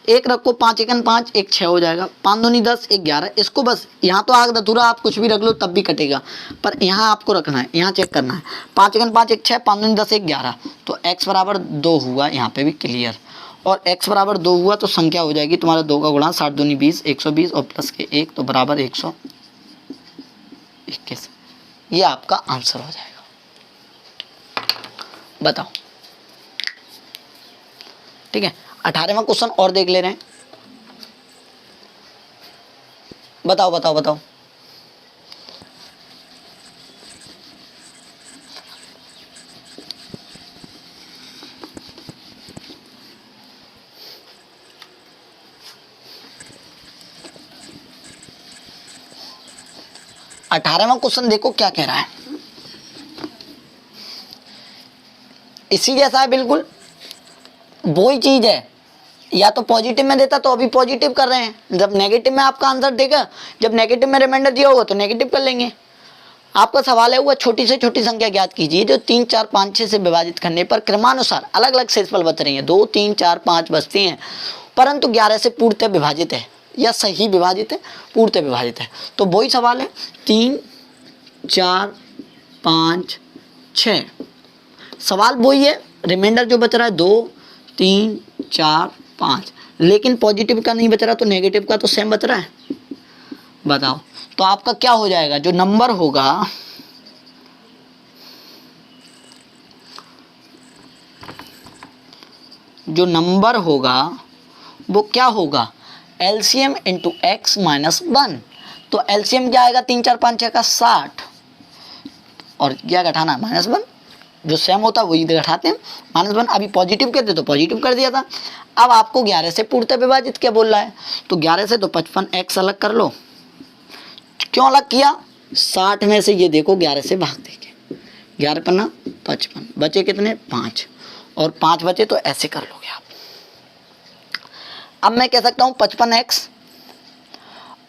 एक रखो, 5 × 5 = 6 हो जाएगा, 5 दूनी 10 = 11। इसको बस यहाँ तो आग धतूरा आप कुछ भी रख लो तब भी कटेगा, पर यहाँ आपको रखना है, यहाँ चेक करना है। 5 × 5 = 6, 5 दूनी 10 = 11, तो x = 2 हुआ, यहाँ पे भी क्लियर। और x = 2 हुआ तो संख्या हो जाएगी तुम्हारा 2 का गुणा, 60 दूनी 20, 120 और प्लस के 1 तो बराबर 121। ये आपका आंसर हो जाएगा। बताओ, ठीक है। 18वां क्वेश्चन और देख ले रहे हैं। बताओ बताओ बताओ। अठारहवां क्वेश्चन देखो क्या कह रहा है, इसी जैसा है बिल्कुल, वही चीज है। या तो पॉजिटिव में देता तो अभी पॉजिटिव कर रहे हैं, जब नेगेटिव में आपका आंसर देगा, जब नेगेटिव में रिमाइंडर दिया होगा तो नेगेटिव कर लेंगे। आपका सवाल है हुआ छोटी से छोटी संख्या ज्ञात कीजिए जो 3, 4, 5, 6 से विभाजित करने पर क्रमानुसार अलग अलग शेषफल बच रही हैं। 2, 3, 4, 5 बचती हैं, परंतु 11 से पूर्णतः विभाजित है, या सही विभाजित है, पूर्णतः विभाजित है। तो वही सवाल है 3, 4, 5, 6, सवाल वही है। रिमाइंडर जो बच रहा है 2, 3, 4, 5, लेकिन पॉजिटिव का नहीं बच रहा तो नेगेटिव का तो सेम बच रहा है। बताओ, तो आपका क्या हो जाएगा? जो नंबर होगा, जो नंबर होगा वो क्या होगा? LCM into x minus 1। तो एलसीएम क्या आएगा? 3, 4, 5, 6 का 60, और क्या घटाना? -1। जो सेम होता है वही घटाते हैं, -1। अभी पॉजिटिव कहते तो पॉजिटिव कर दिया था। अब आपको 11 से पूर्णतः विभाजित क्या बोल रहा है, तो 11 से तो 55, एक्स अलग कर लो। क्यों अलग किया? 60 में से ये देखो 11 से भाग देंगे, 11 पन्ना 55, बचे कितने? 5, और 5 बचे तो ऐसे कर लोगे आप। अब मैं कह सकता हूँ 55x,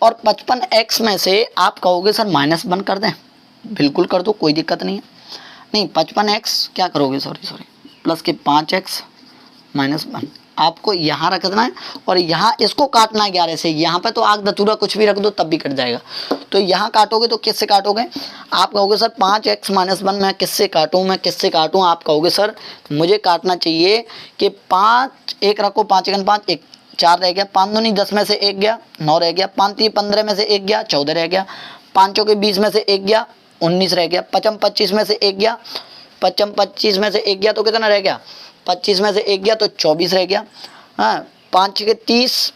और 55x में से आप कहोगे सर -1 कर दें, बिल्कुल कर दो, कोई दिक्कत नहीं है। नहीं, 55x क्या करोगे, सॉरी प्लस के 5x -1 आपको यहाँ रख देना है, और यहाँ इसको काटना है 11 से। यहाँ पे तो आग धतूरा कुछ भी रख दो तब भी कट जाएगा। तो यहाँ काटोगे तो किससे काटोगे? आप कहोगे सर 5x -1 मैं किससे काटूँ? आप कहोगे सर मुझे काटना चाहिए कि 5, एक रखो, 5 × 5 1, 4 रह गया, 5 दूनी 10 में से 1 गया, 9 रह गया, 5 3 15 में से 1 गया, 14 रह गया, 5 के 20 में से 1 गया, 19 रह गया, 55 25 में से 1 गया, 55 25 में से 1 गया तो कितना रह गया? 25 में से 1 गया तो 24 रह गया। हाँ, 5 के 30,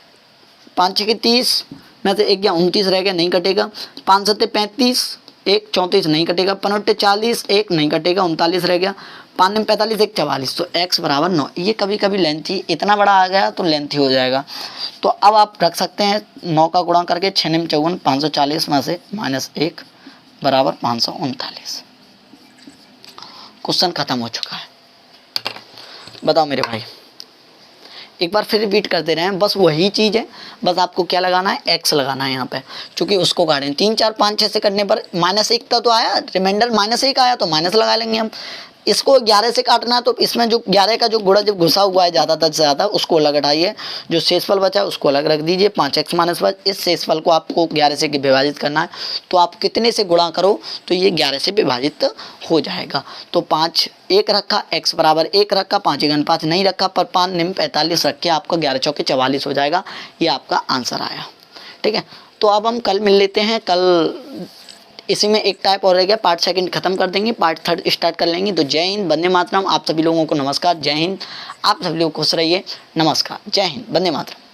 5 छः 30 में से 1 गया 29 रह गया, नहीं कटेगा। 5 7 35, 1 34 नहीं कटेगा। 5 40, 1 नहीं कटेगा, 39 रह गया। 5 9 45, 1 44, तो x बराबर 9। ये कभी कभी लेंथी इतना बड़ा आ गया तो लेंथी हो जाएगा। तो अब आप रख सकते हैं 9 का गुणा करके 6 9 54, 540 में से -1 बराबर 539। क्वेश्चन खत्म हो चुका है। बताओ मेरे भाई, एक बार फिर रिपीट करते रहे हैं, बस वही चीज़ है, बस आपको क्या लगाना है, x लगाना है यहाँ पे, क्योंकि उसको काटें। 3 4 5 6 से करने पर -1 का तो आया, रिमाइंडर -1 आया तो माइनस लगा लेंगे हम। इसको 11 से काटना है तो इसमें जो 11 का जो गुणा जब घुसा हुआ है ज़्यादातर से ज़्यादा, उसको अलग हटाइए, जो शेषफल बचा है उसको अलग रख दीजिए। 5x - 5, इस शेषफल को आपको 11 से विभाजित करना है, तो आप कितने से गुणा करो तो ये 11 से विभाजित हो जाएगा। तो 5 1 रखा, x बराबर 1 रखा, 5 1 5 नहीं रखा, पर 5 9 45 रख के आपका 11 चौके 44 हो जाएगा। ये आपका आंसर आया। ठीक है, तो अब हम कल मिल लेते हैं। कल इसी में एक टाइप और रह गया, पार्ट 2 खत्म कर देंगे, पार्ट 3 स्टार्ट कर लेंगे। तो जय हिंद, वंदे मातरम। आप सभी लोगों को नमस्कार, जय हिंद। आप सभी लोग खुश रहिए, नमस्कार, जय हिंद, वंदे मातरम।